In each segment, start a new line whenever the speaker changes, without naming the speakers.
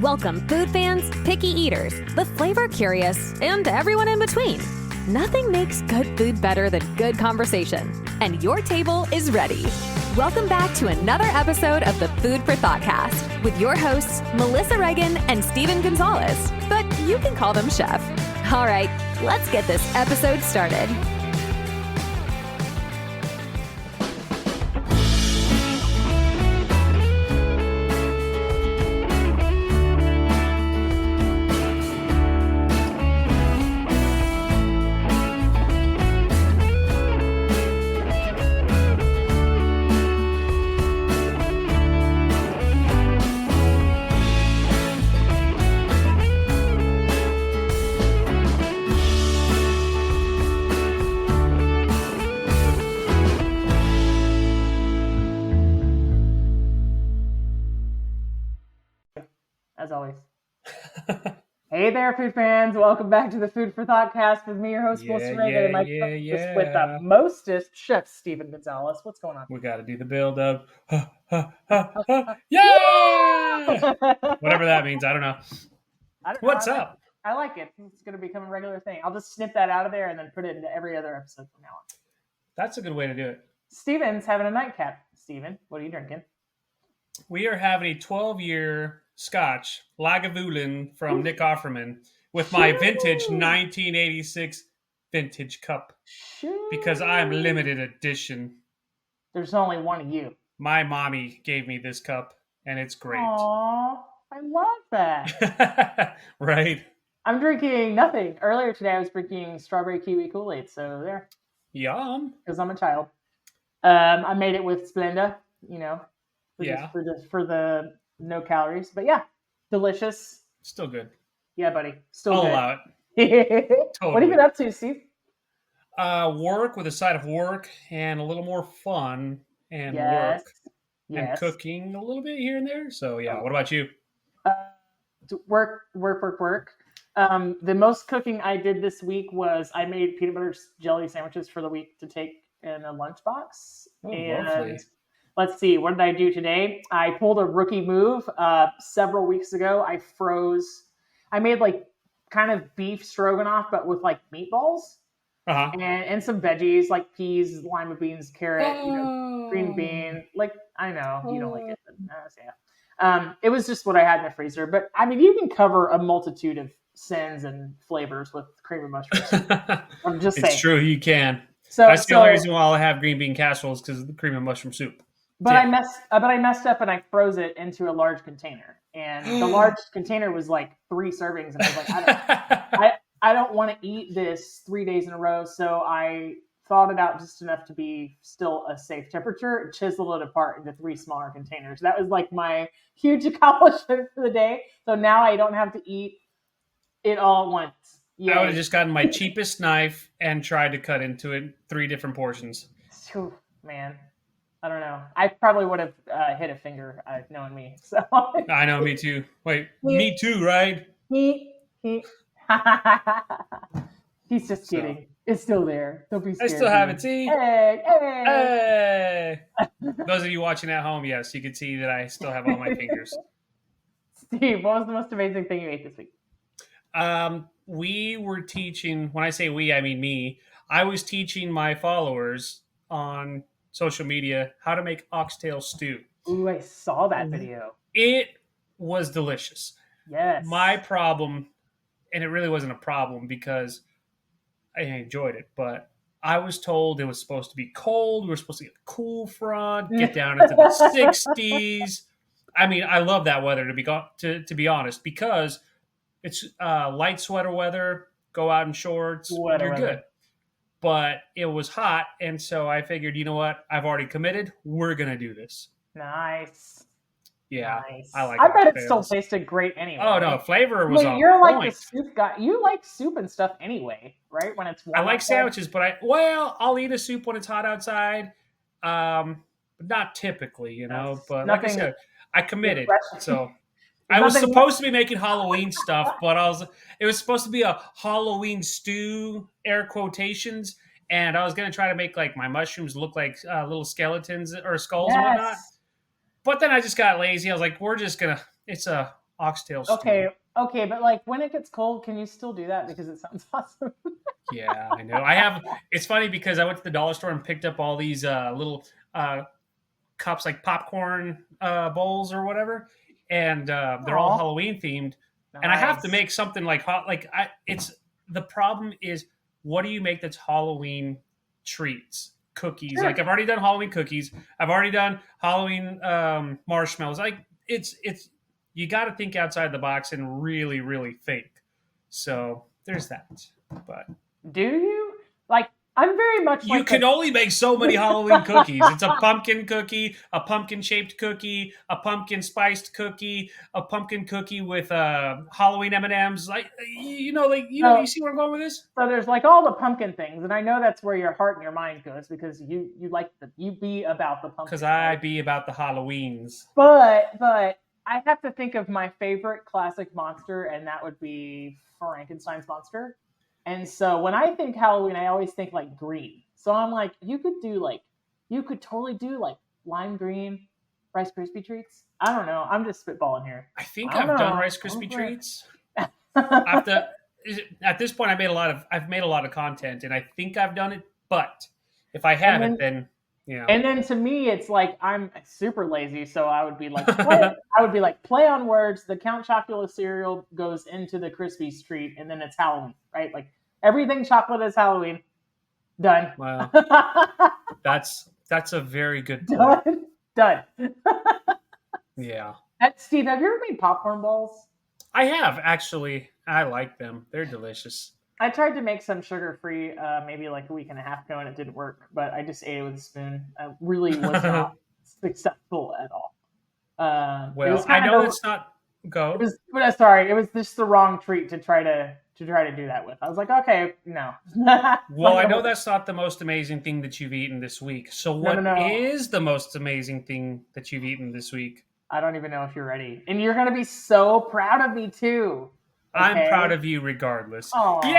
Welcome food fans, picky eaters, the flavor curious, and everyone in between. Nothing makes good food better than good conversation. And your table is ready. Welcome back to another episode of the Food for Thoughtcast with your hosts, Melissa Reagan and Steven Gonzalez. But you can call them Chef. All right, let's get this episode started.
As always. Hey there, food fans. Welcome back to the Food for Thoughtcast with me, your host, Melissa Reagan, and my co-host with the mostest, Chef Steven Gonzalez. What's going on?
We got to do the build up. Yeah! Whatever that means. I don't know. What's up?
I like it. It's going to become a regular thing. I'll just snip that out of there and then put it into every other episode from now on.
That's a good way to do it.
Steven's having a nightcap. Steven, what are you drinking?
We are having a 12-year Scotch Lagavulin from Nick Offerman with my vintage 1986 vintage cup because I'm limited edition.
There's only one of you.
My mommy gave me this cup, and it's great.
Aww, I love that.
Right?
I'm drinking nothing. Earlier today, I was drinking strawberry kiwi Kool-Aid, so there.
Yum.
Because I'm a child. I made it with Splenda, for the no calories, but yeah, delicious.
Still good.
Yeah, buddy. Still
I'll
good.
allow it. Totally.
What have you been up to, Steve?
Work with a side of work and a little more fun and work and cooking a little bit here and there. So yeah, what about you?
Work. The most cooking I did this week was I made peanut butter jelly sandwiches for the week to take in a lunchbox.
Oh,
and
lovely.
Let's see, what did I do today? I pulled a rookie move several weeks ago. I made like kind of beef stroganoff, but with like meatballs and some veggies like peas, lima beans, carrot, green bean. Like, I know you don't like it, but it was just what I had in the freezer. But I mean, you can cover a multitude of sins and flavors with cream of mushrooms. I'm just saying.
It's true, you can.
So
that's the only reason why I have green bean casserole is because of the cream of mushroom soup.
But I messed up and I froze it into a large container, and the large container was like 3 servings, and I was like, I don't want to eat this 3 days in a row, so I thawed it out just enough to be still a safe temperature, chiseled it apart into 3 smaller containers. That was like my huge accomplishment for the day. So now I don't have to eat it all at once. Yay.
I would have just gotten my cheapest knife and tried to cut into it 3 different portions.
Whew, man. I don't know. I probably would have hit a finger, knowing me. So
I know, me too. Wait, me too, right?
He's just kidding. It's still there. Don't be scared.
I still have it. See?
Hey.
Those of you watching at home, yes, you can see that I still have all my fingers.
Steve, what was the most amazing thing you ate this week?
We were teaching, when I say we, I mean me. I was teaching my followers on social media how to make oxtail stew.
Ooh, I saw that video.
It was delicious.
Yes.
My problem, and it really wasn't a problem because I enjoyed it, but I was told it was supposed to be cold. We were supposed to get a cool front, get down into the 60s. I mean, I love that weather to be honest, because it's light sweater weather. Go out in shorts, you're good. But it was hot, and so I figured, you know what? I've already committed. We're going to do this.
Nice.
Yeah,
nice.
I like
I bet it still tasted great anyway.
Oh, no, flavor was on
you're
point.
Like the soup guy. You like soup and stuff anyway, right? When it's warm
I like
outside.
sandwiches, but I'll eat a soup when it's hot outside. But not typically, you know. But like I said, I committed, so... I was supposed to be making Halloween stuff, but it was supposed to be a Halloween stew, air quotations, and I was going to try to make like my mushrooms look like little skeletons or skulls and whatnot. But then I just got lazy. I was like, it's a oxtail stew.
Okay, but like when it gets cold, can you still do that? Because it sounds awesome.
Yeah, I know. It's funny because I went to the dollar store and picked up all these little cups, like popcorn bowls or whatever, and they're all Halloween themed. Nice. And I have to make something like hot. It's the problem is, what do you make that's Halloween treats? Cookies. Sure. Like I've already done Halloween cookies. I've already done Halloween marshmallows. Like it's you got to think outside the box and really, really think. So there's that. But
do you like? I'm very much.
You can only make so many Halloween cookies. It's a pumpkin cookie, a pumpkin shaped cookie, a pumpkin spiced cookie, a pumpkin cookie with Halloween M&Ms. You see where I'm going with this?
So there's like all the pumpkin things, and I know that's where your heart and your mind goes because you be about the pumpkin.
Because I be about the Halloweens.
But I have to think of my favorite classic monster, and that would be Frankenstein's monster. And so when I think Halloween, I always think like green. So I'm like, you could totally do like lime green Rice Krispie treats. I don't know. I'm just spitballing here.
I think I've done Rice Krispie treats. At this point, I've made a lot of content, and I think I've done it. But if I haven't, then yeah.
And then to me, it's like I'm super lazy, so I would be like, play on words. The Count Chocula cereal goes into the Krispies treat, and then it's Halloween, right? Like everything chocolate is Halloween. Done.
Wow, that's a very good point.
Done.
Yeah.
Steve, have you ever made popcorn balls?
I have actually. I like them. They're delicious.
I tried to make some sugar-free maybe like a week and a half ago, and it didn't work. But I just ate it with a spoon. I really was not successful at all.
Well, I know it's not go.
It was just the wrong treat to try to do that with. I was like, okay, no.
Well, I know that's not the most amazing thing that you've eaten this week. So what is the most amazing thing that you've eaten this week?
I don't even know if you're ready, and you're gonna be so proud of me too.
Okay. I'm proud of you regardless.
Aww.
Yay!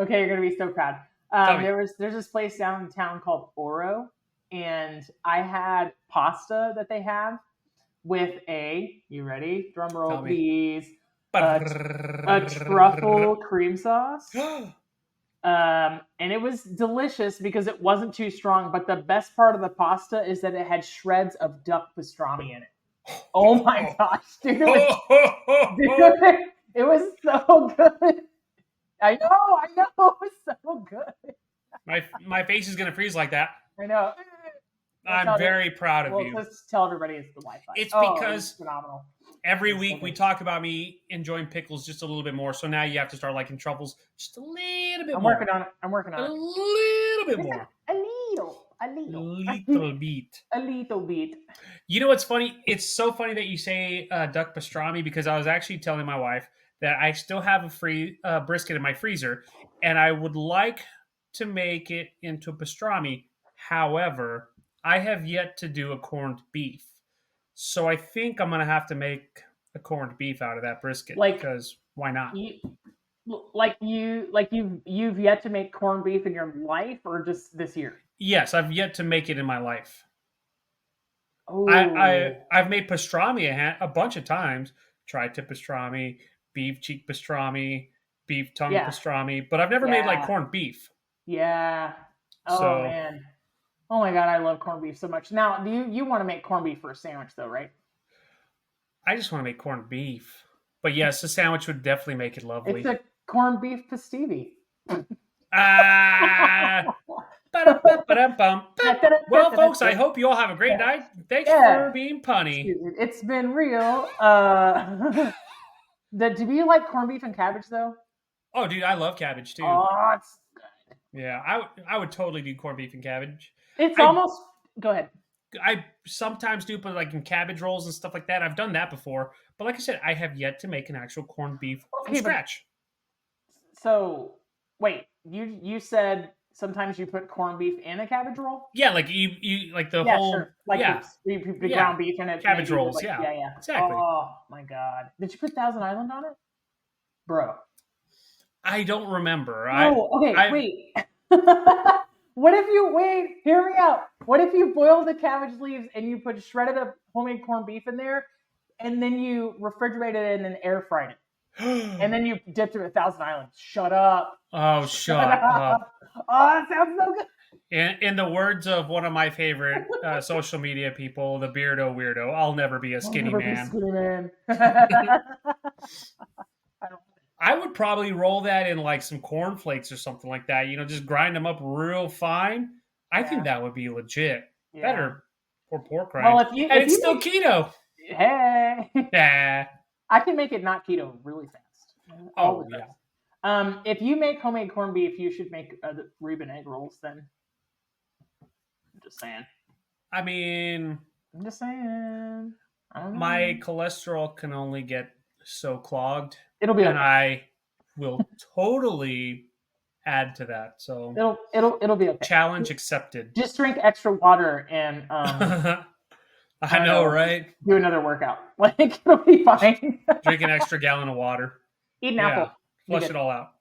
Okay, you're going to be so proud. There's this place downtown called Oro, and I had pasta that they have with you ready? Drum roll, please. A truffle cream sauce. And it was delicious because it wasn't too strong, but the best part of the pasta is that it had shreds of duck pastrami in it. Oh my gosh, dude. It was so good. I know. It was so good.
My face is going to freeze like that.
I know.
I'm very proud of you.
Well, let's tell everybody it's the Wi-Fi.
It's because
phenomenal.
Every week we talk about me enjoying pickles just a little bit more. So now you have to start liking truffles just a little bit more.
I'm working on it.
A little bit more.
A little bit. A little bit.
You know what's funny? It's so funny that you say duck pastrami because I was actually telling my wife that I still have a free brisket in my freezer, and I would like to make it into pastrami. However, I have yet to do a corned beef, so I think I'm gonna have to make a corned beef out of that brisket. Because why not?
You've yet to make corned beef in your life, or just this year?
Yes, I've yet to make it in my life.
Oh.
I've made pastrami a bunch of times. Tri-tip pastrami, beef cheek pastrami, beef tongue pastrami, but I've never made like corned beef.
Yeah. Oh man. Oh my god, I love corned beef so much. Now, do you want to make corned beef for a sandwich though, right?
I just want to make corned beef. But yes, a sandwich would definitely make it lovely.
It's a corned beef pastivy.
Well, folks, I hope you all have a great night. Thanks for being punny.
It's been real. Do you like corned beef and cabbage, though?
Oh, dude, I love cabbage, too.
Oh, it's good.
Yeah, I would totally do corned beef and cabbage.
It's almost... Go ahead.
I sometimes do, but like in cabbage rolls and stuff like that. I've done that before. But like I said, I have yet to make an actual corned beef from scratch.
So, wait. You said... Sometimes you put corned beef in a cabbage roll?
Yeah, like you like the whole...
Sure. Like you put ground beef in it.
Cabbage rolls,
Yeah.
Exactly.
Oh, my God. Did you put Thousand Island on it? Bro.
I don't remember.
Wait. What if you... Wait, hear me out. What if you boil the cabbage leaves and you put shredded up homemade corned beef in there, and then you refrigerated it and then air fried it. And then you dipped it with Thousand Island. Shut up.
Oh, shut up.
Oh, that sounds so good.
In the words of one of my favorite social media people, the Beardo Weirdo, I'll never be a skinny man. I would probably roll that in like some cornflakes or something like that. Just grind them up real fine. I think that would be legit. Yeah. Better for pork rind. Well, and it's still keto.
Hey.
Yeah.
I can make it not keto really fast.
Oh, yeah.
If you make homemade corned beef, you should make Reuben egg rolls then. I'm just saying.
I mean...
I'm just saying.
My cholesterol can only get so clogged.
It'll be okay.
And I will totally add to that. So
it'll be okay.
Challenge accepted.
Just drink extra water and
I know, right?
Do another workout. Like, it'll be fine.
Drink an extra gallon of water.
Eat an apple.
Flush it all out.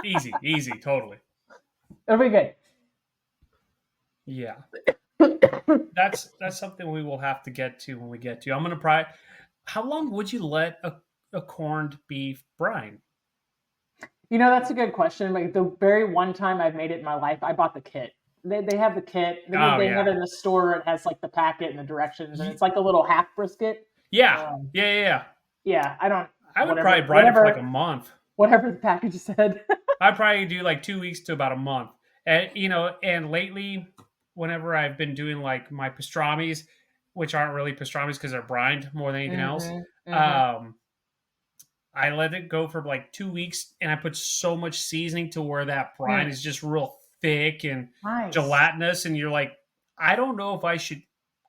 Easy, totally.
It'll be good.
Yeah. That's something we will have to get to when we get to. I'm going to how long would you let a corned beef brine?
That's a good question. Like, the very one time I've made it in my life, I bought the kit. They have the kit. They have it in the store. It has like the packet and the directions, and it's like a little half brisket.
Yeah.
Yeah.
I would probably brine it for like a month.
Whatever the package said.
I'd probably do like 2 weeks to about a month. And and lately, whenever I've been doing like my pastrami's, which aren't really pastrami's because they're brined more than anything else, I let it go for like 2 weeks, and I put so much seasoning to where that brine is just real thick and gelatinous, and you're like, I don't know if I should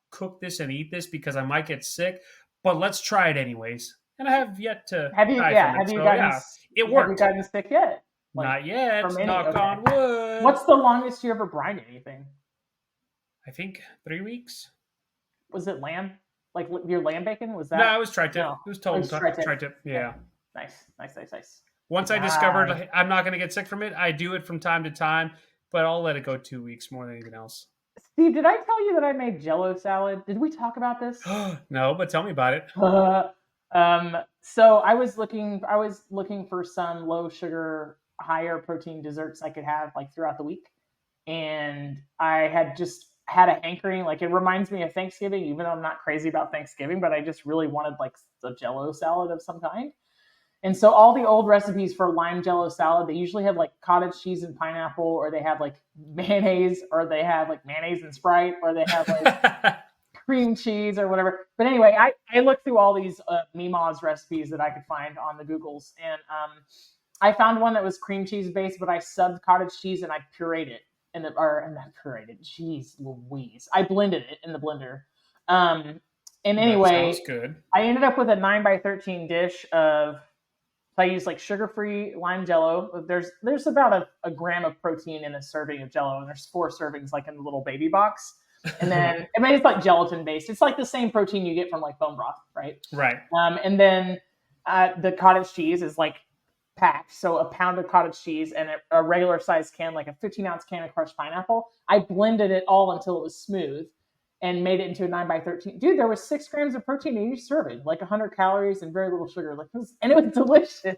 cook this and eat this because I might get sick, but let's try it anyways. And I have yet to.
Have you gotten sick yet?
Like, not yet. Knock on wood.
What's the longest you ever brined anything?
I think 3 weeks.
Was it lamb? Like your lamb bacon? Was that?
No, it was tri-tip. No. It was total tri-tip. Yeah.
Nice.
Once I discovered I'm not going to get sick from it, I do it from time to time, but I'll let it go 2 weeks more than anything else.
Steve, did I tell you that I made Jell-O salad? Did we talk about this?
No, but tell me about it.
So I was looking for some low sugar, higher protein desserts I could have like throughout the week. And I had just had a hankering. Like, it reminds me of Thanksgiving, even though I'm not crazy about Thanksgiving, but I just really wanted like a Jell-O salad of some kind. And so all the old recipes for lime Jell-O salad, they usually have like cottage cheese and pineapple, or they have like mayonnaise, or they have like mayonnaise and Sprite, or they have like cream cheese or whatever. But anyway, I looked through all these Mima's recipes that I could find on the Googles, and I found one that was cream cheese based, but I subbed cottage cheese and I pureed it. Not pureed it. Jeez Louise. I blended it in the blender. And anyway,
that sounds good.
I ended up with a 9x13 dish of. So I use like sugar-free lime Jell-O. There's about a gram of protein in a serving of Jell-O, and there's 4 servings like in the little baby box. And then it's like gelatin based. It's like the same protein you get from like bone broth, right?
Right.
And then the cottage cheese is like packed. So a pound of cottage cheese and a regular size can, like a 15-ounce can of crushed pineapple. I blended it all until it was smooth and made it into a 9x13. Dude, there was 6 grams of protein in each serving, like 100 calories and very little sugar. And it was delicious.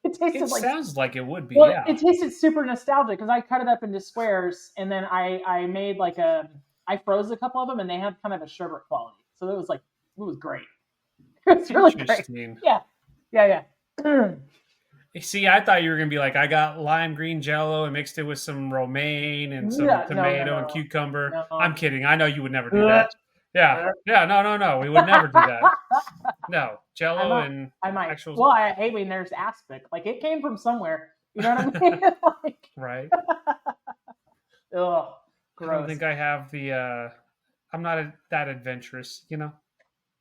It
sounds like it would be.
Well,
yeah.
It tasted super nostalgic because I cut it up into squares, and then I made like I froze a couple of them, and they had kind of a sherbet quality. So it was great. It was really great. Yeah.
See, I thought you were going to be like, I got lime green Jell-O and mixed it with some romaine and some tomato and cucumber. No. I'm kidding. I know you would never do that. Yeah. No. We would never do that. No. Jell-O and
I might.
actual...
Well, I mean, there's aspic. Like, it came from somewhere. You know what I mean?
Right.
Ugh. Gross.
I don't think I have the... I'm not that adventurous, you know?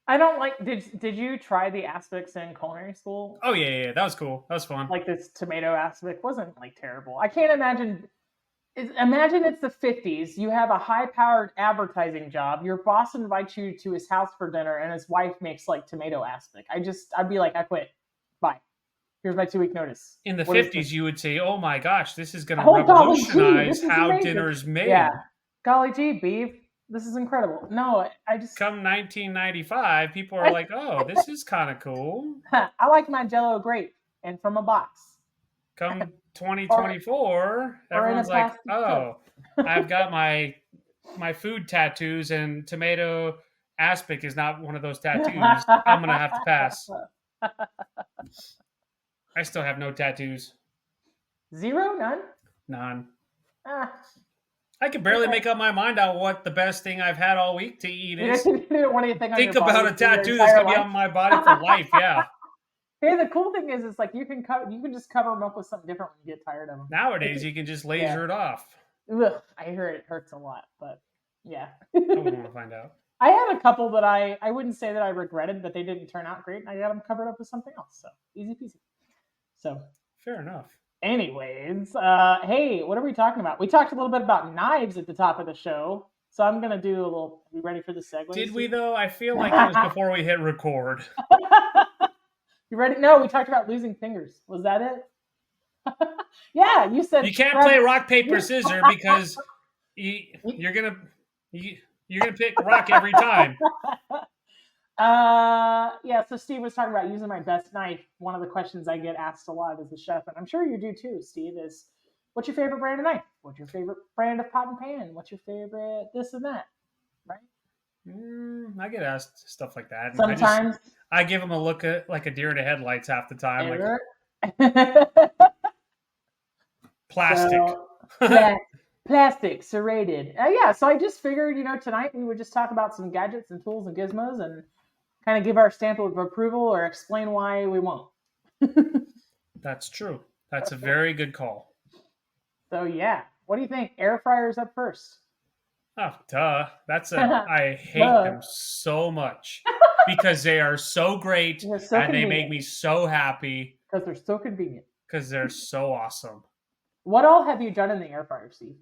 I don't like. Did you try the aspics in culinary school?
Oh yeah, that was cool. That was fun.
Like, this tomato aspic wasn't like terrible. I can't imagine. Imagine it's the 50s. You have a high-powered advertising job. Your boss invites you to his house for dinner, and his wife makes like tomato aspic. I'd be like, I quit. Bye. Here's my 2-week notice.
In the 50s, you would say, "Oh my gosh, this is going to revolutionize how dinner is made."
Yeah. Golly gee, beef. This is incredible. No, I just
come 1995, people are like, "Oh, this is kind of cool."
I like my Jell-O grape and from a box.
Come 2024, everyone's like, "Oh, I've got my food tattoos, and tomato aspic is not one of those tattoos. I'm gonna have to pass." I still have no tattoos.
Zero? None?
None.
Ah.
I can barely make up my mind on what the best thing I've had all week to eat is.
You don't want anything on
Think
your
about
body
a tattoo that's gonna be on my body for life. Yeah.
Hey, the cool thing is, it's like you can just cover them up with something different when you get tired of them.
Nowadays, you can just laser it off.
Ugh, I hear it hurts a lot, but yeah.
I wouldn't want to find out.
I had a couple that I wouldn't say that I regretted, but they didn't turn out great. And I got them covered up with something else, so easy peasy. So
fair enough.
Anyways, hey, what are we talking about? We talked a little bit about knives at the top of the show, so I'm gonna do a little. Are you ready for the segue?
Did we though? I feel like it was before we hit record.
You ready? No, we talked about losing fingers. Was that it? Yeah, you said
you can't play rock paper scissors because you're gonna pick rock every time.
Yeah, so Steve was talking about using my best knife. One of the questions I get asked a lot as a chef, and I'm sure you do too, Steve, is what's your favorite brand of knife? What's your favorite brand of pot and pan? What's your favorite this and that? Right?
I get asked stuff like that.
Sometimes
I give them a look at like a deer in the headlights half the time. Plastic.
Plastic, serrated. Yeah, so I just figured, tonight we would just talk about some gadgets and tools and gizmos and kind of give our stamp of approval or explain why we won't.
That's true. That's a very good call.
So yeah, what do you think? Air fryers up first.
Oh, duh. I hate them so much because they are so great and they make me so happy.
Because they're so convenient.
Because they're so awesome.
What all have you done in the air fryer, Steve?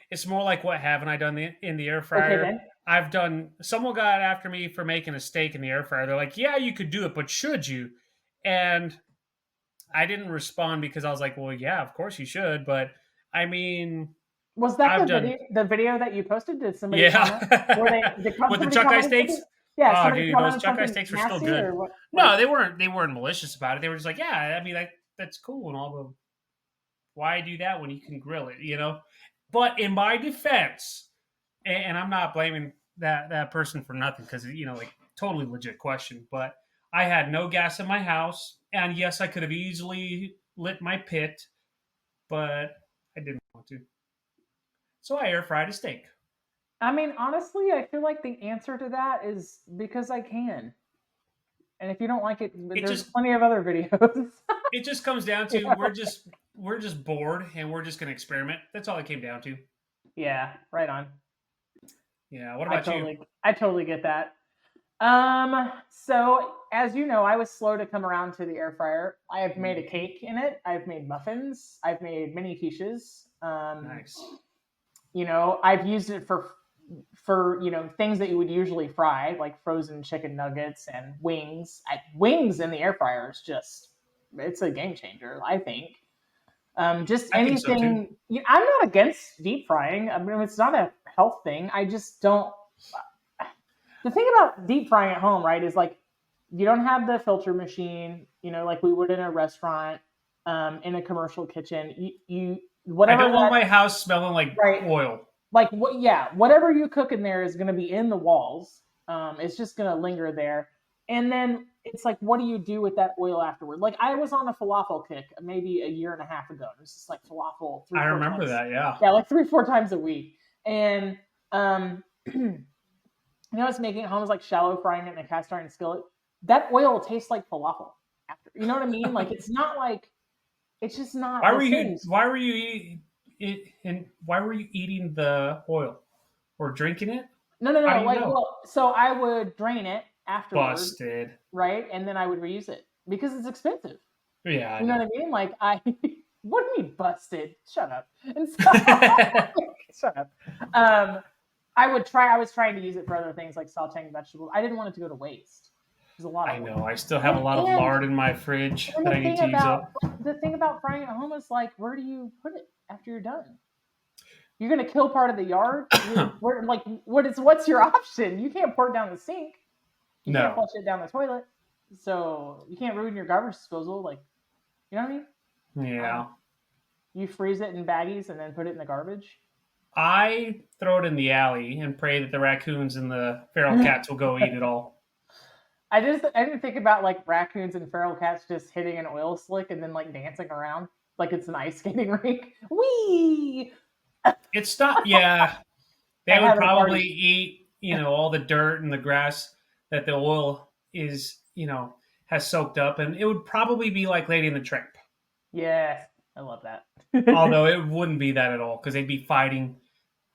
It's more like what haven't I done in the air fryer?
Okay,
I've done. Someone got after me for making a steak in the air fryer. They're like, "Yeah, you could do it, but should you?" And I didn't respond because I was like, "Well, yeah, of course you should." But I mean,
was that the video that you posted? Did somebody
comment? With the chuck eye steaks?
Yeah.
Oh, dude, those chuck eye steaks were still good. No, they weren't. They weren't malicious about it. They were just like, "Yeah, I mean, that's cool and all, but why do that when you can grill it?" But in my defense, and I'm not blaming that person for nothing because, totally legit question, but I had no gas in my house. And yes, I could have easily lit my pit, but I didn't want to. So I air fried a steak.
I mean, honestly, I feel like the answer to that is because I can. And if you don't like it, there's plenty of other videos.
It just comes down to we're just bored and we're just going to experiment. That's all it came down to.
Yeah, right on.
Yeah, what about you?
I totally get that. So as you know, I was slow to come around to the air fryer. I have made a cake in it. I've made muffins. I've made mini quiches.
Nice.
I've used it for things that you would usually fry, like frozen chicken nuggets and wings. Wings in the air fryer is it's a game changer, I think. Just anything. So I'm not against deep frying. I mean, it's not a health thing. I just don't. The thing about deep frying at home, right, is like you don't have the filter machine, like we would in a restaurant, in a commercial kitchen. Whatever.
I don't want my house smelling like oil.
Like whatever you cook in there is going to be in the walls. It's just going to linger there, and then it's like, what do you do with that oil afterward? Like I was on a falafel kick maybe a year and a half ago. It was just like falafel.
I remember that, yeah.
Yeah, like 3-4 times a week, and it's making it home. It was like shallow frying it in a cast iron skillet. That oil tastes like falafel after. You know what I mean? Like it's not like it's just not.
Why were you eating it? And why were you eating the oil or drinking it?
No. So I would drain it afterwards.
Busted.
Right, and then I would reuse it because it's expensive.
Yeah,
you know what I mean. Like what do you mean busted? Shut up. And so, shut up. I was trying to use it for other things like sauteing vegetables. I didn't want it to go to waste. There's a lot.
I know. I still have a lot of lard in my fridge that I need to use up.
The thing about frying at home is like, where do you put it after you're done? You're gonna kill part of the yard. What's your option? You can't pour it down the sink. You can't flush it down the toilet. So you can't ruin your garbage disposal. Like, you know what I mean?
Yeah.
You freeze it in baggies and then put it in the garbage.
I throw it in the alley and pray that the raccoons and the feral cats will go eat it all.
I didn't think about like raccoons and feral cats just hitting an oil slick and then like dancing around like it's an ice skating rink. Whee!
It's not. Yeah, they would probably eat all the dirt and the grass that the oil is has soaked up, and it would probably be like Lady and the Tramp.
Yes, I love that.
Although it wouldn't be that at all because they'd be fighting,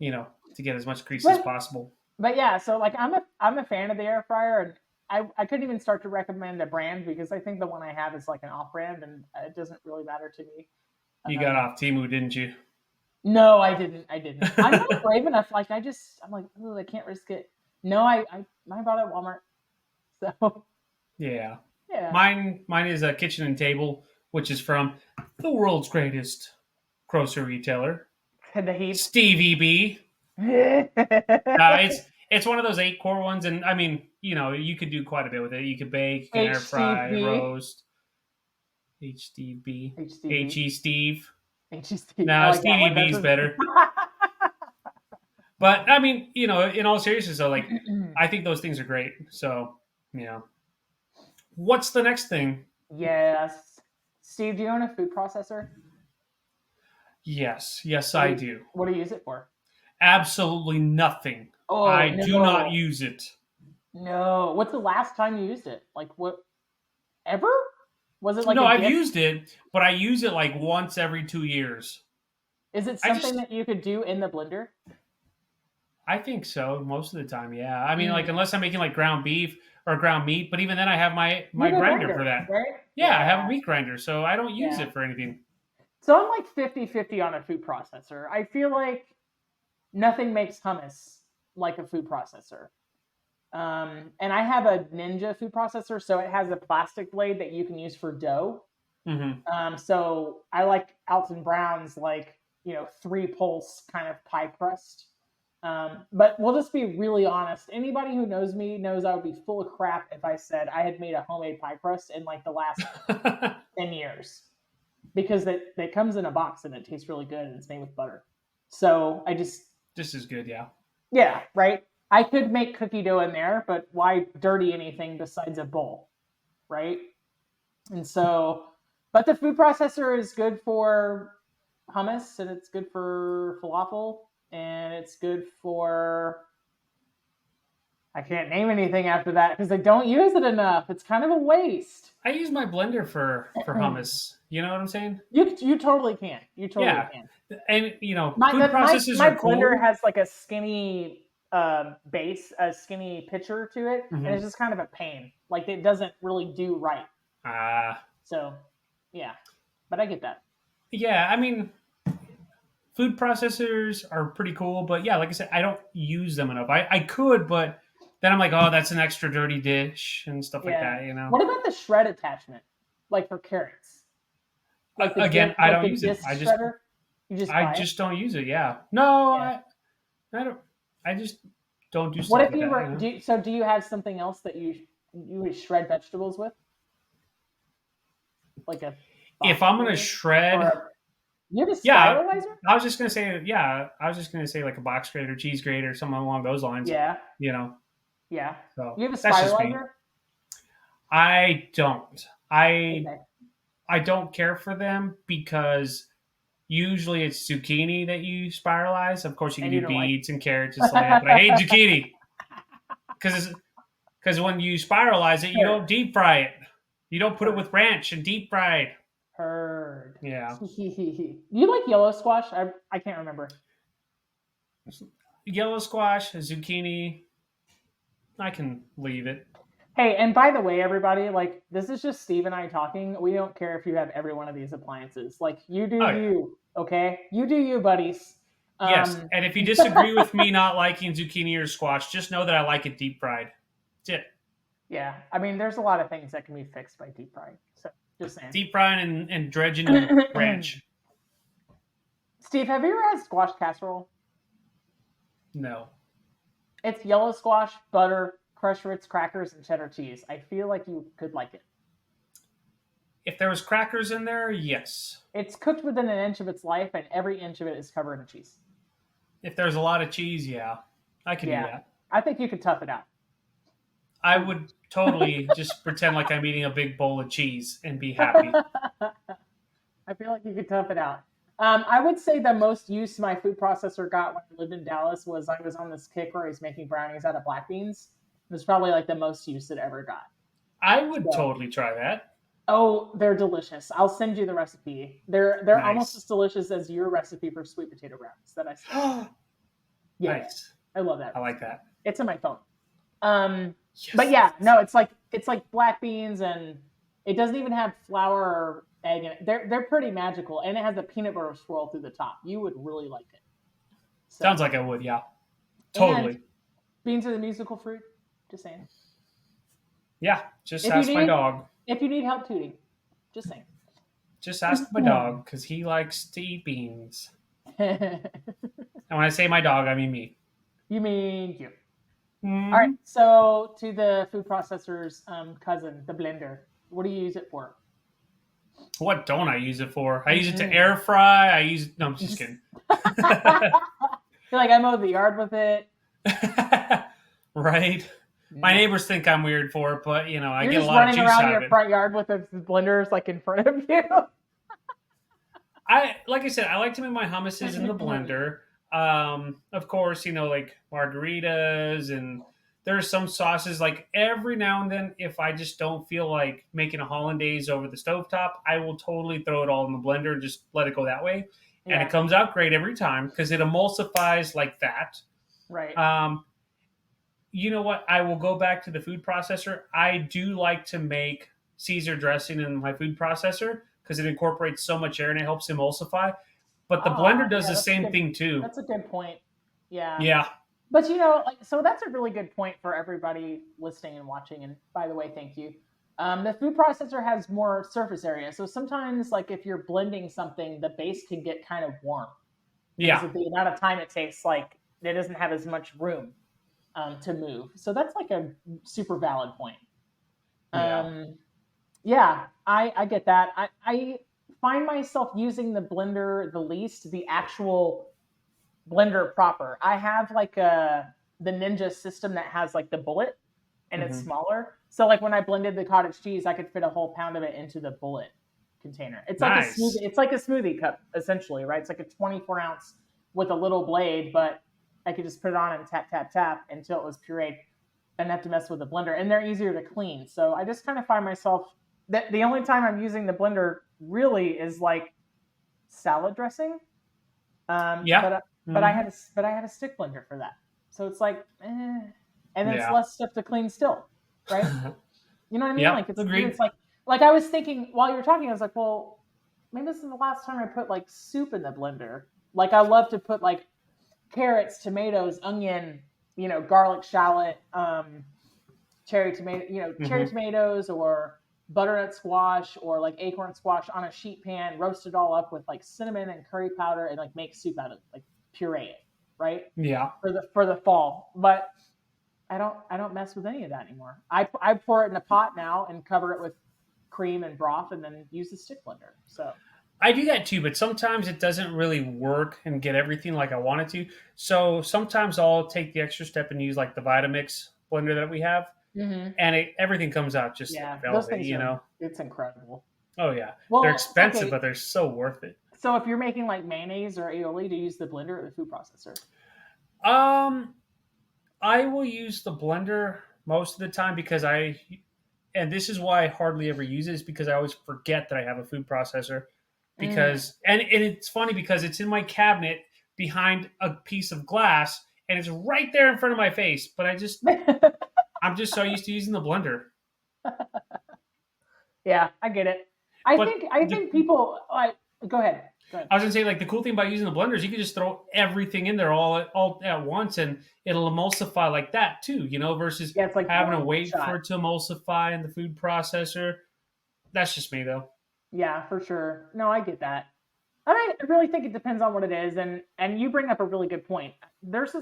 to get as much grease as possible.
But yeah, so like I'm a fan of the air fryer, and I couldn't even start to recommend a brand because I think the one I have is like an off-brand, and it doesn't really matter to me.
You got off Temu, didn't you?
No, I didn't. I'm not brave enough. Like I'm like, oh, I can't risk it. No, I bought it at Walmart. So
yeah. Mine is a kitchen and table, which is from the world's greatest grocery retailer, Stevie B. It's one of those 8-core ones, and I mean, you could do quite a bit with it. You could bake, you can air fry, roast. HDB. HE Steve. No, Stevie B is better. But I mean, in all seriousness, though, like I think those things are great. So, what's the next thing?
Yes, Steve, do you own a food processor?
Yes, I do.
What do you use it for?
Absolutely nothing.
Oh,
I do not use it.
No. What's the last time you used it? Like what? Ever? Was it like
no? I've used it, but I use it like once every 2 years.
Is it something that you could do in the blender?
I think so. Most of the time, yeah. I mean, like unless I'm making like ground beef or ground meat, but even then I have my grinder for that.
Right?
Yeah, I have a meat grinder, so I don't use it for anything.
So I'm like 50-50 on a food processor. I feel like nothing makes hummus like a food processor. And I have a Ninja food processor, so it has a plastic blade that you can use for dough.
Mm-hmm.
So I like Alton Brown's 3-pulse kind of pie crust. But we'll just be really honest. Anybody who knows me knows I would be full of crap if I said I had made a homemade pie crust in like the last 10 years. Because it comes in a box and it tastes really good and it's made with butter. So I just...
This is good, yeah.
Yeah, right? I could make cookie dough in there, but why dirty anything besides a bowl, right? And so... But the food processor is good for hummus, and it's good for falafel, and it's good for... I can't name anything after that because I don't use it enough. It's kind of a waste.
I use my blender for hummus. You know what I'm saying?
You totally can. You totally can.
And,
my
blender
cool. Has like a skinny base, a skinny pitcher to it, and it's just kind of a pain. Like it doesn't really do right. So, yeah. But I get that.
Yeah, I mean, food processors are pretty cool, but yeah, like I said, I don't use them enough. I could, but then I'm like, oh, that's an extra dirty dish and stuff like that,
What about the shred attachment? Like for carrots? Like
I don't use it. I just don't use it. Yeah. No,
yeah.
I don't. I just don't do stuff.
What if you were? Do you have something else that you would shred vegetables with? Like a.
If I'm gonna shred.
You have a sterilizer?
I was just gonna say, like a box grater, cheese grater, something along those lines.
Yeah.
Yeah. So
you have a sterilizer?
I don't. I don't care for them because usually it's zucchini that you spiralize. Of course, you can do beets and carrots and stuff like that, but I hate zucchini because when you spiralize it, you don't deep fry it. You don't put it with ranch and deep fry it.
Heard.
Yeah.
You like yellow squash? I can't remember.
Yellow squash, zucchini. I can leave it.
Hey, and by the way, everybody, like this is just Steve and I talking. We don't care if you have every one of these appliances. Like you do you, okay? You do you, buddies.
Yes, and if you disagree with me not liking zucchini or squash, just know that I like it deep fried. That's it.
Yeah, I mean, there's a lot of things that can be fixed by deep frying. So just saying.
Deep frying and dredging and ranch.
Steve, have you ever had squash casserole?
No.
It's yellow squash, butter, crushed Ritz crackers, and cheddar cheese. I feel like you could like it.
If there was crackers in there, yes.
It's cooked within an inch of its life, and every inch of it is covered in cheese.
If there's a lot of cheese, yeah, I could do that.
I think you could tough it out.
I would totally just pretend like I'm eating a big bowl of cheese and be happy.
I feel like you could tough it out. I would say the most use my food processor got when I lived in Dallas was I was on this kick where he's making brownies out of black beans. It was probably like the most use it ever got.
I would totally try that.
Oh, they're delicious. I'll send you the recipe. They're nice. Almost as delicious as your recipe for sweet potato brownies that I said. Yeah,
nice.
I love that.
I like that.
It's in my phone. Yes. But yeah, no, it's like black beans, and it doesn't even have flour or egg in it. They're pretty magical, and it has a peanut butter swirl through the top. You would really like it.
So, sounds like I would, yeah. Totally.
Beans are the musical fruit. Just saying.
Yeah, just ask my dog.
If you need help tooting, just saying.
Just ask my dog, because he likes to eat beans. And when I say my dog, I mean me.
You mean you.
Mm-hmm.
All right, so to the food processor's cousin, the blender. What do you use it for?
What don't I use it for? I use it to air fry. No, I'm just kidding.
You're like, I mowed the yard with it.
Right? My neighbors think I'm weird for it, but, you know, I get a lot of juice out of it.
You're just running around your front yard with the blenders, like, in front of you.
Like I said, I like to make my hummuses in the blender. Of course, you know, like margaritas, and there's some sauces. Like every now and then, if I just don't feel like making a hollandaise over the stovetop, I will totally throw it all in the blender and just let it go that way. Yeah. And it comes out great every time because it emulsifies like that.
Right.
You know what? I will go back to the food processor. I do like to make Caesar dressing in my food processor because it incorporates so much air and it helps emulsify. But the blender does the same thing too.
That's a good point. Yeah.
Yeah.
But, you know, like, so that's a really good point for everybody listening and watching. And by the way, thank you. The food processor has more surface area. So sometimes, like, if you're blending something, the base can get kind of warm.
Yeah.
Because of the amount of time it takes, like, it doesn't have as much room to move. So that's, like, a super valid point. Yeah, I get that. I find myself using the blender the least, the actual blender proper. I have like the Ninja system that has like the bullet and it's smaller. So like when I blended the cottage cheese, I could fit a whole pound of it into the bullet container. It's like a smoothie. It's like a smoothie cup essentially, right? It's like a 24-ounce with a little blade, but I could just put it on and tap, tap, tap until it was pureed. I didn't have to mess with the blender, and they're easier to clean. So I just kind of find myself that the only time I'm using the blender really is like salad dressing. But I had a stick blender for that. So it's like, and then it's less stuff to clean still, right? You know what I mean?
Yeah,
like it's like I was thinking while you were talking, I was like, well, maybe this is the last time I put like soup in the blender. Like I love to put like carrots, tomatoes, onion, you know, garlic, shallot, cherry tomato, cherry tomatoes or butternut squash or like acorn squash on a sheet pan, roast it all up with like cinnamon and curry powder and like make soup out of it, like puree it, right?
Yeah.
For the fall. But I don't mess with any of that anymore. I pour it in a pot now and cover it with cream and broth and then use the stick blender. So
I do that too, but sometimes it doesn't really work and get everything like I want it to. So sometimes I'll take the extra step and use like the Vitamix blender that we have.
Mm-hmm.
And everything comes out just velvet, you know?
It's incredible.
Oh, yeah.
Well,
they're expensive, but they're so worth it.
So if you're making like mayonnaise or aioli, do you use the blender or the food processor?
I will use the blender most of the time because and this is why I hardly ever use it, is because I always forget that I have a food processor. Because, and it's funny because it's in my cabinet behind a piece of glass and it's right there in front of my face, but I'm just so used to using the blender.
Yeah, I get it. I think people go ahead.
I was gonna say, like, the cool thing about using the blender is you can just throw everything in there all at once and it'll emulsify like that too, you know, versus
it's like
having to wait for it to emulsify in the food processor. That's just me though.
Yeah, for sure. No, I get that. I really think it depends on what it is, and you bring up a really good point. there's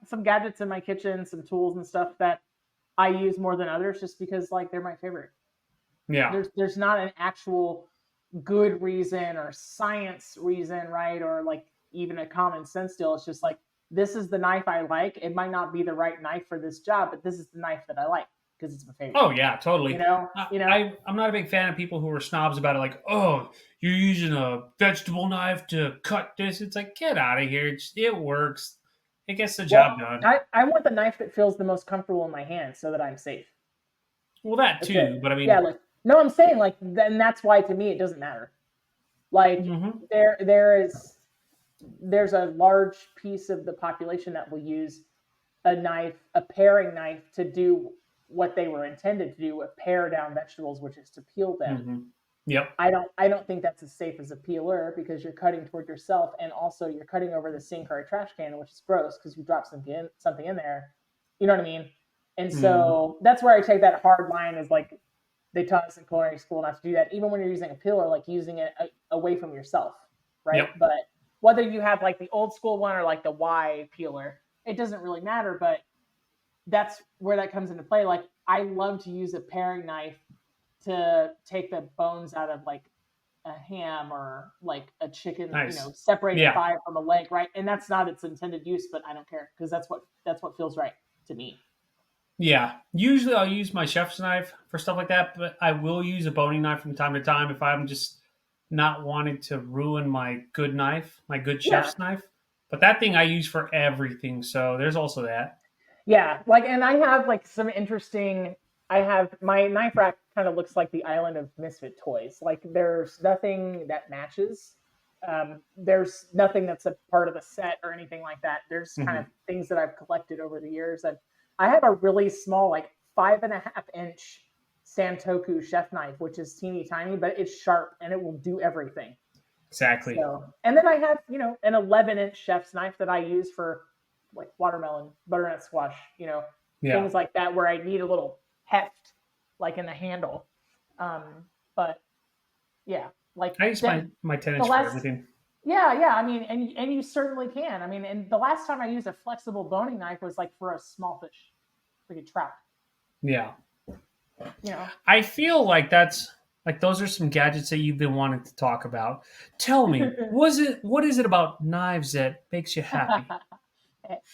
some gadgets in my kitchen, some tools and stuff that I use more than others, just because like they're my favorite.
Yeah.
There's not an actual good reason or science reason, right? Or like even a common sense deal. It's just like, this is the knife I like. It might not be the right knife for this job, but this is the knife that I like because it's my favorite.
Oh yeah, totally.
I'm
not a big fan of people who are snobs about it. Like, oh, you're using a vegetable knife to cut this. It's like, get out of here. It works. It gets the job done.
I want the knife that feels the most comfortable in my hand so that I'm safe.
Well, that too, but I mean,
yeah, like, no, I'm saying like, then that's why to me it doesn't matter. Like there's a large piece of the population that will use a paring knife to do what they were intended to do, pare down vegetables, which is to peel them.
Mm-hmm. Yep.
I don't think that's as safe as a peeler because you're cutting toward yourself, and also you're cutting over the sink or a trash can, which is gross because you drop something in there. You know what I mean? And so that's where I take that hard line, is like they taught us in culinary school not to do that, even when you're using a peeler, like using it away from yourself, right?
Yep.
But whether you have like the old school one or like the Y peeler, it doesn't really matter. But that's where that comes into play. Like, I love to use a paring knife to take the bones out of like a ham or like a chicken,
nice.
Separate the thigh from a leg, right? And that's not its intended use, but I don't care because that's what feels right to me.
Yeah, usually I'll use my chef's knife for stuff like that, but I will use a boning knife from time to time if I'm just not wanting to ruin my good knife, my good chef's knife. But that thing I use for everything, so there's also that.
Yeah, like, and I have like some interesting. I have my knife rack kind of looks like the island of misfit toys. Like, there's nothing that matches. There's nothing that's a part of the set or anything like that. There's kind of things that I've collected over the years. And I have a really small, like 5.5-inch Santoku chef knife, which is teeny tiny, but it's sharp and it will do everything.
Exactly.
So, and then I have, an 11-inch chef's knife that I use for like watermelon, butternut squash, things like that, where I need a little heft, like in the handle. But yeah, like
I use my 10-inch for everything.
Yeah. I mean, and you certainly can. I mean, and the last time I used a flexible boning knife was like for a small fish, like a trout.
Yeah. I feel like that's like, those are some gadgets that you've been wanting to talk about. Tell me, what is it about knives that makes you happy?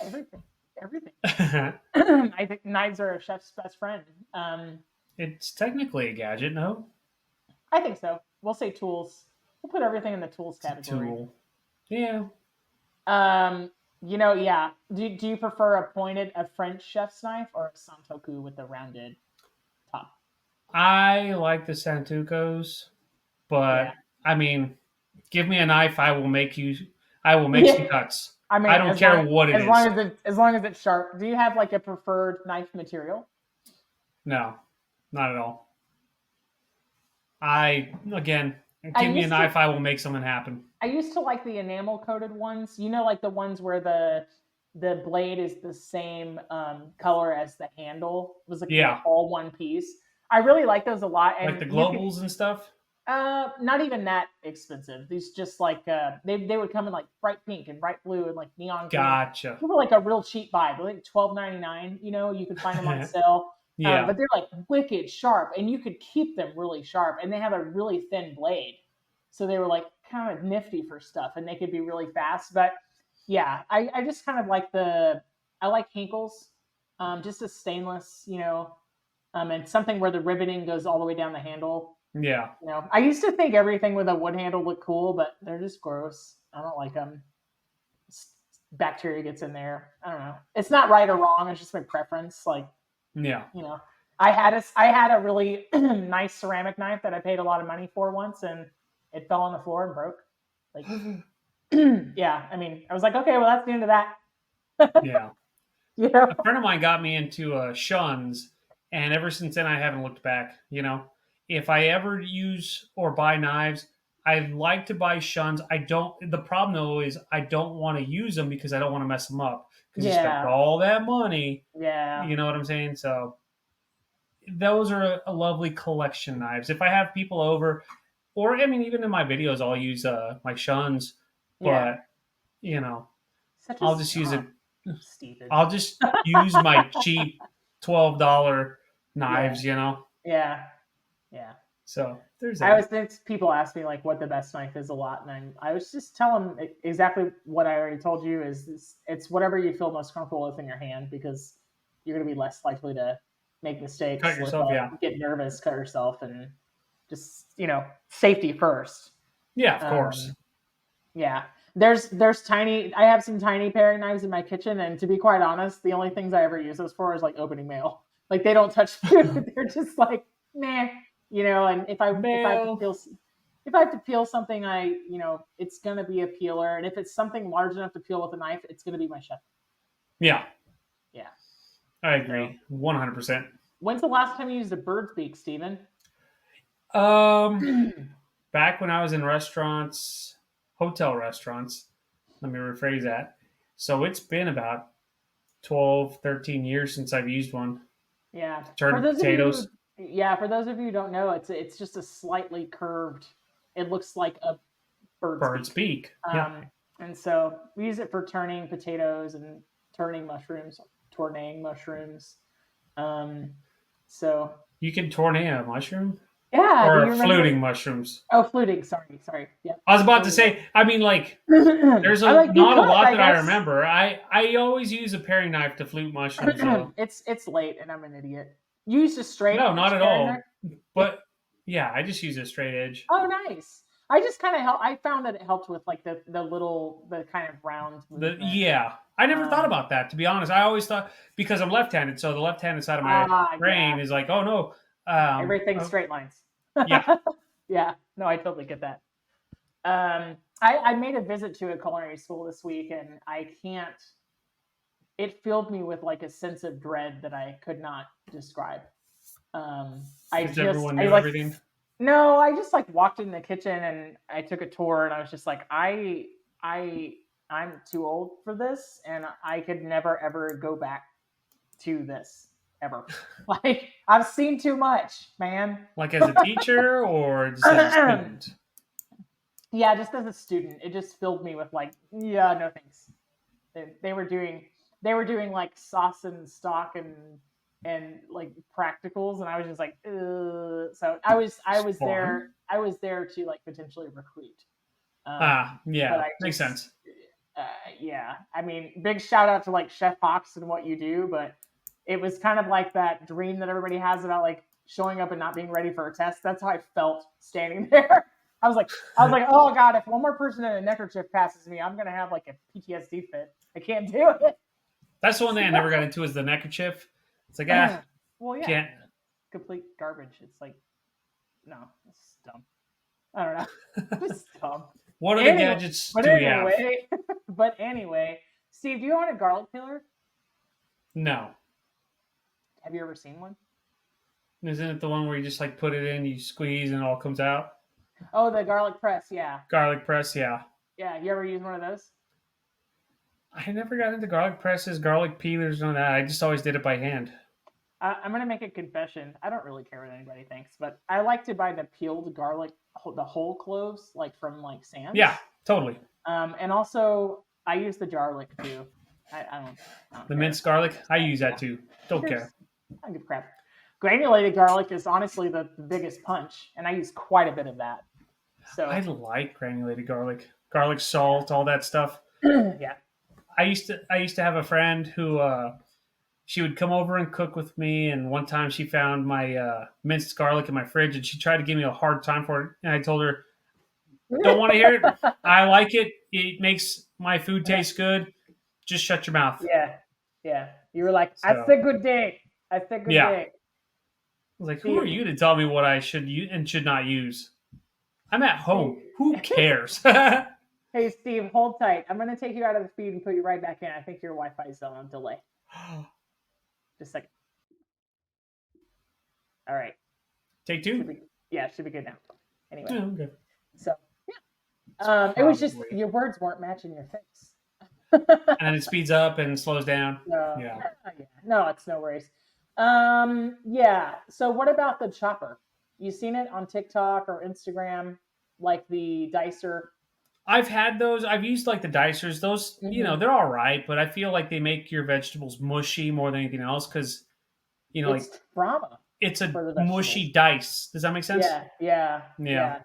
Everything. I think knives are a chef's best friend.
It's technically a gadget, no?
I think so. We'll say tools. We'll put everything in the tools category.
Tool. Yeah.
Yeah. Do you prefer a French chef's knife or a Santoku with the rounded top?
I like the Santokus, but I mean, give me a knife, I will make some cuts. I mean, I don't care what it is.
As long as it's sharp. Do you have like a preferred knife material?
No, not at all. Give me a knife, I will make something happen.
I used to like the enamel coated ones. Like the ones where the blade is the same color as the handle. It was like all one piece. I really like those a lot. And
like the globals and stuff?
Not even that expensive. These just like they would come in like bright pink and bright blue and like neon green.
Gotcha.
They were like a real cheap buy. They're like $12.99. You could find them on sale.
Yeah.
But they're like wicked sharp, and you could keep them really sharp. And they have a really thin blade, so they were like kind of nifty for stuff, and they could be really fast. But yeah, I just kind of like I like Henckels, just a stainless, and something where the riveting goes all the way down the handle.
Yeah.
I used to think everything with a wood handle looked cool, but they're just gross. I don't like them. Bacteria gets in there. I don't know. It's not right or wrong. It's just my preference. Like,
yeah.
I had a really nice ceramic knife that I paid a lot of money for once, and it fell on the floor and broke. Like, yeah. I mean, I was like, okay, well, that's the end of that.
Yeah. A friend of mine got me into Shuns, and ever since then I haven't looked back. If I ever use or buy knives, I like to buy Shuns. The problem though is I don't want to use them because I don't want to mess them up. Because you spent all that money.
Yeah.
You know what I'm saying? So those are a lovely collection knives. If I have people over, or I mean, even in my videos, I'll use my Shuns. But I'll just use it
Stephen.
I'll just use my cheap $12 knives,
Yeah. Yeah.
So there's
I
that.
always think people ask me like what the best knife is a lot, and I was just telling them exactly what I already told you is it's whatever you feel most comfortable with in your hand, because you're going to be less likely to make mistakes,
Cut yourself,
get nervous, cut yourself, and just safety first.
Yeah, of course.
Yeah, there's tiny. I have some tiny paring knives in my kitchen, and to be quite honest, the only things I ever use those for is like opening mail. Like they don't touch food; they're just like meh. And if I have to peel something, it's gonna be a peeler, and if it's something large enough to peel with a knife, it's gonna be my chef.
Yeah,
yeah,
I agree, 100%.
When's the last time you used a bird's beak, Steven?
Back when I was in restaurants, hotel restaurants. Let me rephrase that. So it's been about 12, 13 years since I've used one.
Yeah,
Turn potatoes.
For those of you who don't know, it's just a slightly curved. It looks like a bird's beak.
Yeah.
And so we use it for turning potatoes and turning mushrooms, tourneing mushrooms. So
you can tournay a mushroom.
Yeah,
or fluting mushrooms.
Oh, fluting. Sorry. Yeah.
I was about to say. I mean, like, there's not a lot that I remember. I always use a paring knife to flute mushrooms.
It's late, and I'm an idiot. You used a straight?
No, not at all. Knife? But yeah, I just use a straight edge.
Oh, nice. I just kind of I found that it helped with like the kind of round movement.
I never thought about that, to be honest. I always thought, because I'm left-handed, so the left-handed side of my brain is like, oh no,
everything's straight lines.
Yeah.
Yeah. No, I totally get that. I made a visit to a culinary school this week, and it filled me with like a sense of dread that I could not describe.
Everyone knew everything?
No, I just like walked in the kitchen and I took a tour, and I was just like, I'm too old for this, and I could never ever go back to this ever. Like, I've seen too much, man.
Like as a teacher or just as a student?
Yeah, just as a student. It just filled me with like, yeah, no thanks. They were doing like sauce and stock and like practicals, and I was just like, ugh. So I was there to like potentially recruit.
Makes sense.
Yeah, I mean, big shout out to like Chef Hawks and what you do, but it was kind of like that dream that everybody has about like showing up and not being ready for a test. That's how I felt standing there. I was like, oh God, if one more person in a neckerchief passes me, I'm gonna have like a PTSD fit. I can't do it.
That's the one thing I never got into, is the neckerchief. It's like,
well, yeah,
can't.
Complete garbage. It's like, no, it's dumb. I don't know. It's dumb.
What are the gadgets do we have?
But anyway, Steve, do you own a garlic peeler?
No.
Have you ever seen one?
Isn't it the one where you just like put it in, you squeeze, and it all comes out?
Oh, the garlic press, yeah.
Garlic press, yeah.
Yeah, you ever use one of those?
I never got into garlic presses, garlic peelers, none of that. I just always did it by hand.
I'm going to make a confession. I don't really care what anybody thinks, but I like to buy the peeled garlic, the whole cloves, like from like Sam's.
Yeah, totally.
And also, I use the garlic too. I don't
the minced garlic? I use that too. Don't care.
I don't give a crap. Granulated garlic is honestly the biggest punch, and I use quite a bit of that. So
I like granulated garlic. Garlic salt, all that stuff.
Yeah.
I used to have a friend who she would come over and cook with me, and one time she found my minced garlic in my fridge, and she tried to give me a hard time for it, and I told her, don't want to hear it. I like it. It makes my food taste good. Just shut your mouth.
Yeah. You were like, I said good day. I said good day.
I was like, who are you to tell me what I should use and should not use? I'm at home. Who cares?
Hey, Steve, hold tight. I'm going to take you out of the feed and put you right back in. I think your Wi-Fi is on delay. Just a second. All right.
Take two?
Should be good now. Anyway.
Yeah, okay.
So, yeah. It was just, your words weren't matching your face.
And then it speeds up and slows down.
Yeah. No, it's no worries. Yeah. So what about the chopper? You seen it on TikTok or Instagram, like the dicer?
I've had those. I've used like the dicers. Those,
Mm-hmm.
they're all right, but I feel like they make your vegetables mushy more than anything else because, like
It's trauma
it's a
for the vegetables.
mushy dice. Does that make sense?
Yeah, yeah,
Yeah.
yeah.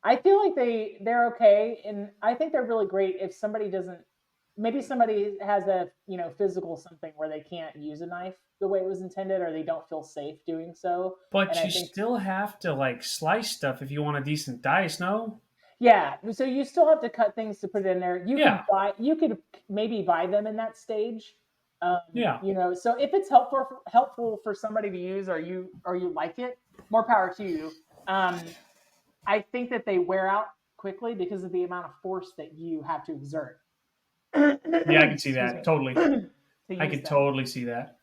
I feel like they're okay, and I think they're really great if somebody doesn't. Maybe somebody has a physical something where they can't use a knife the way it was intended, or they don't feel safe doing so. And
But
I
you
think
still have to like slice stuff if you want a decent dice, no?
yeah, so you still have to cut things to put in there.
Yeah.
You could maybe buy them in that stage.
Yeah.
So if it's helpful for somebody to use or you like it, more power to you. I think that they wear out quickly because of the amount of force that you have to exert.
Yeah, I can see
Excuse
that.
me.
Totally.
To
I
use
could
them.
totally see that.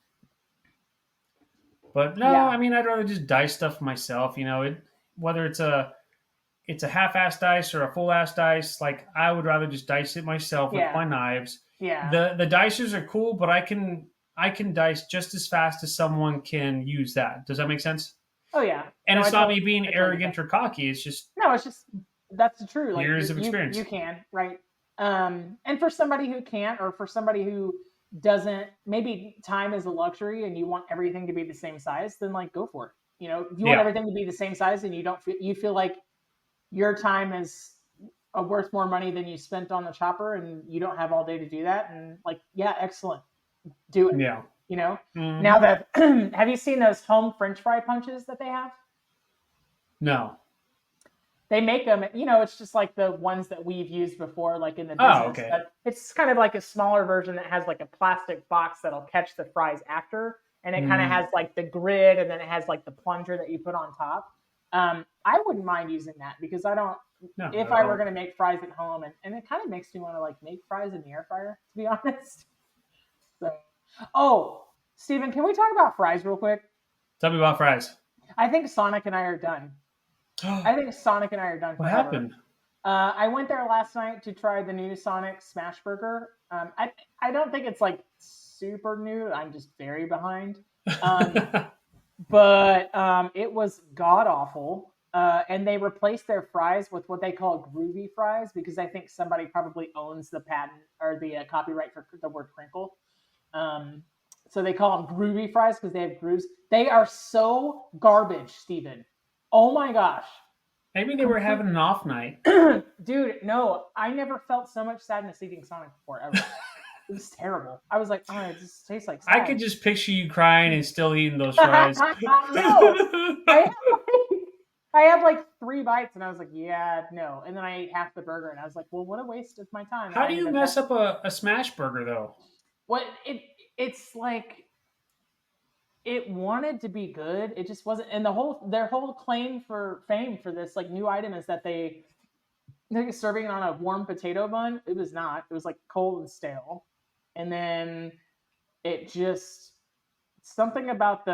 But no,
Yeah.
I mean, I'd rather just dice stuff myself. Whether it's a half-ass dice or a full-ass dice. Like I would rather just dice it myself with
Yeah.
my knives.
Yeah.
The dicers are cool, but I can dice just as fast as someone can use that. Does that make sense?
Oh yeah.
And
No,
it's not me being
I totally get
arrogant or cocky. It's just
that. No, it's just that's true. Like
years of
you
experience.
can, right? And for somebody who can't, or for somebody who doesn't, maybe time is a luxury and you want everything to be the same size, then like go for it. You want
Yeah.
everything to be the same size, and you feel like your time is worth more money than you spent on the chopper, and you don't have all day to do that. And like, yeah, excellent, do it.
Yeah.
Now that have you seen those home French fry punches that they have?
No.
They make them, it's just like the ones that we've used before, like in the
Oh,
business.
okay.
But it's kind of like a smaller version that has like a plastic box that'll catch the fries after, and it kind of has like the grid, and then it has like the plunger that you put on top. I wouldn't mind using that because I don't.
No.
If I were going to make fries at home, and it kind of makes me want to like make fries in the air fryer, to be honest. So, oh, Steven, can we talk about fries real quick?
Tell me about fries.
I think Sonic and I are done. I think Sonic and I are done
What
forever.
happened?
I went there last night to try the new Sonic Smash Burger. I don't think it's like super new. I'm just very behind. But it was god awful. And they replaced their fries with what they call groovy fries because I think somebody probably owns the patent or the copyright for the word crinkle. So they call them groovy fries because they have grooves. They are so garbage, Steven. Oh my gosh.
Maybe they were having an off night.
Dude, no, I never felt so much sadness eating Sonic before, ever. It was terrible. I was like, oh, it just tastes like sad.
I could just picture you crying and still eating those fries.
No. I had like 3 bites and I was like, yeah, no. And then I ate half the burger and I was like, well, what a waste of my time.
How do you mess up a smash burger though?
What it's like it wanted to be good. It just wasn't. And their whole claim for fame for this like new item is that they're serving it on a warm potato bun. It was not. It was like cold and stale. And then it just something about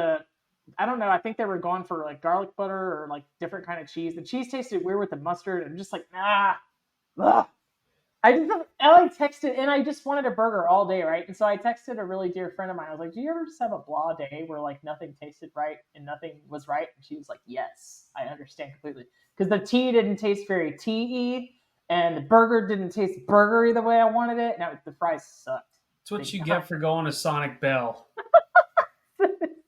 I don't know. I think they were going for like garlic butter or like different kind of cheese. The cheese tasted weird with the mustard. And just like ugh. I texted and I just wanted a burger all day, right? And so I texted a really dear friend of mine. I was like, "Do you ever just have a blah day where like nothing tasted right and nothing was right?" And she was like, "Yes, I understand completely." Because the tea didn't taste very tea-y, and the burger didn't taste burgery the way I wanted it. Now the fries sucked.
That's what you get for going to Sonic Bell.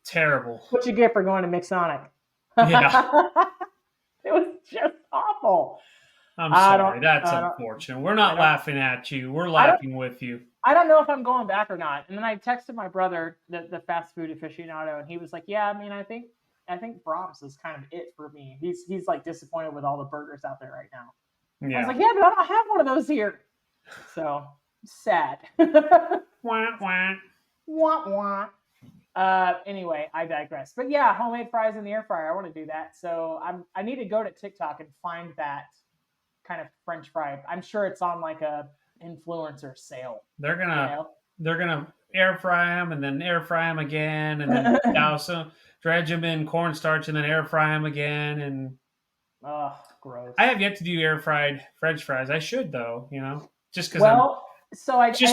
Terrible.
What you get for going to McSonic.
Yeah.
It was just awful.
I'm sorry. That's unfortunate. We're not laughing at you. We're laughing with you.
I don't know if I'm going back or not. And then I texted my brother, the fast food aficionado, and he was like, "Yeah, I mean, I think Brahms is kind of it for me. He's like disappointed with all the burgers out there right now."
Yeah.
I was like, "Yeah, but I don't have one of those here." So sad.
Wah, wah.
Wah, wah. Anyway, I digress. But yeah, homemade fries in the air fryer. I want to do that. So I need to go to TikTok and find that kind of French fry. I'm sure it's on like a influencer sale.
They're gonna air fry them and then air fry them again and then douse them, dredge them in cornstarch and then air fry them again. And
gross.
I have yet to do air fried French fries. I should though, just because.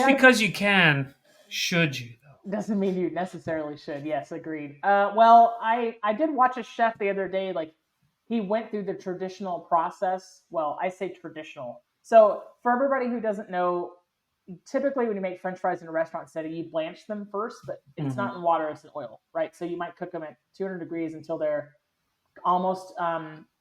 Because you can, should you though?
Doesn't mean you necessarily should. Yes, agreed. Well, I did watch a chef the other day. Like he went through the traditional process. Well, I say traditional. So for everybody who doesn't know, typically when you make French fries in a restaurant setting, you blanch them first, but it's not in water; it's in oil, right? So you might cook them at 200 degrees until they're almost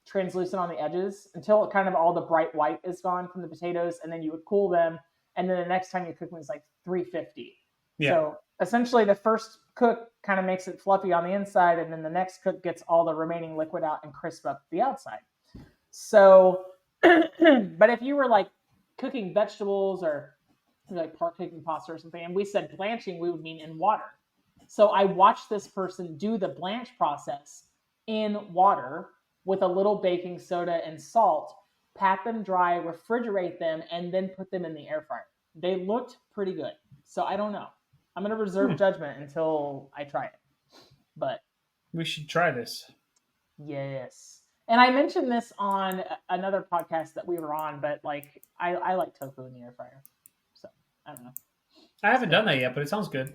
translucent on the edges, until kind of all the bright white is gone from the potatoes, and then you would cool them, and then the next time you cook them is like 350. Yeah. So essentially, the first cook kind of makes it fluffy on the inside, and then the next cook gets all the remaining liquid out and crisp up the outside. So, but if you were like cooking vegetables or like part cooking pasta or something, and we said blanching, we would mean in water. So I watched this person do the blanch process in water with a little baking soda and salt, pat them dry, refrigerate them, and then put them in the air fryer. They looked pretty good. So I don't know. I'm going to reserve judgment until I try it. But
we should try this.
Yes. And I mentioned this on another podcast that we were on, but like I like tofu in the air fryer. So I don't know.
I haven't done that yet, but it sounds good.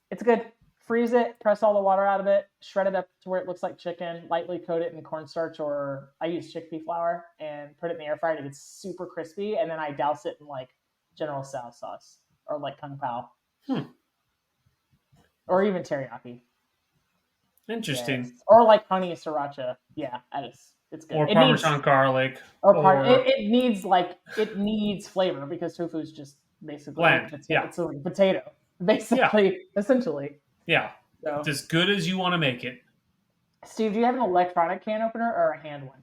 It's good. Freeze it, press all the water out of it, shred it up to where it looks like chicken, lightly coat it in cornstarch, or I use chickpea flour, and put it in the air fryer to get super crispy, and then I douse it in like General Tso sauce or like Kung Pao. Or even teriyaki.
Interesting.
Yes. Or like honey sriracha. Yeah, it's good.
Or Parmesan garlic.
It needs flavor because tofu is just basically
bland.
It's a potato. Basically, essentially.
Yeah.
So.
It's as good as you want to make it.
Steve, do you have an electronic can opener or a hand one?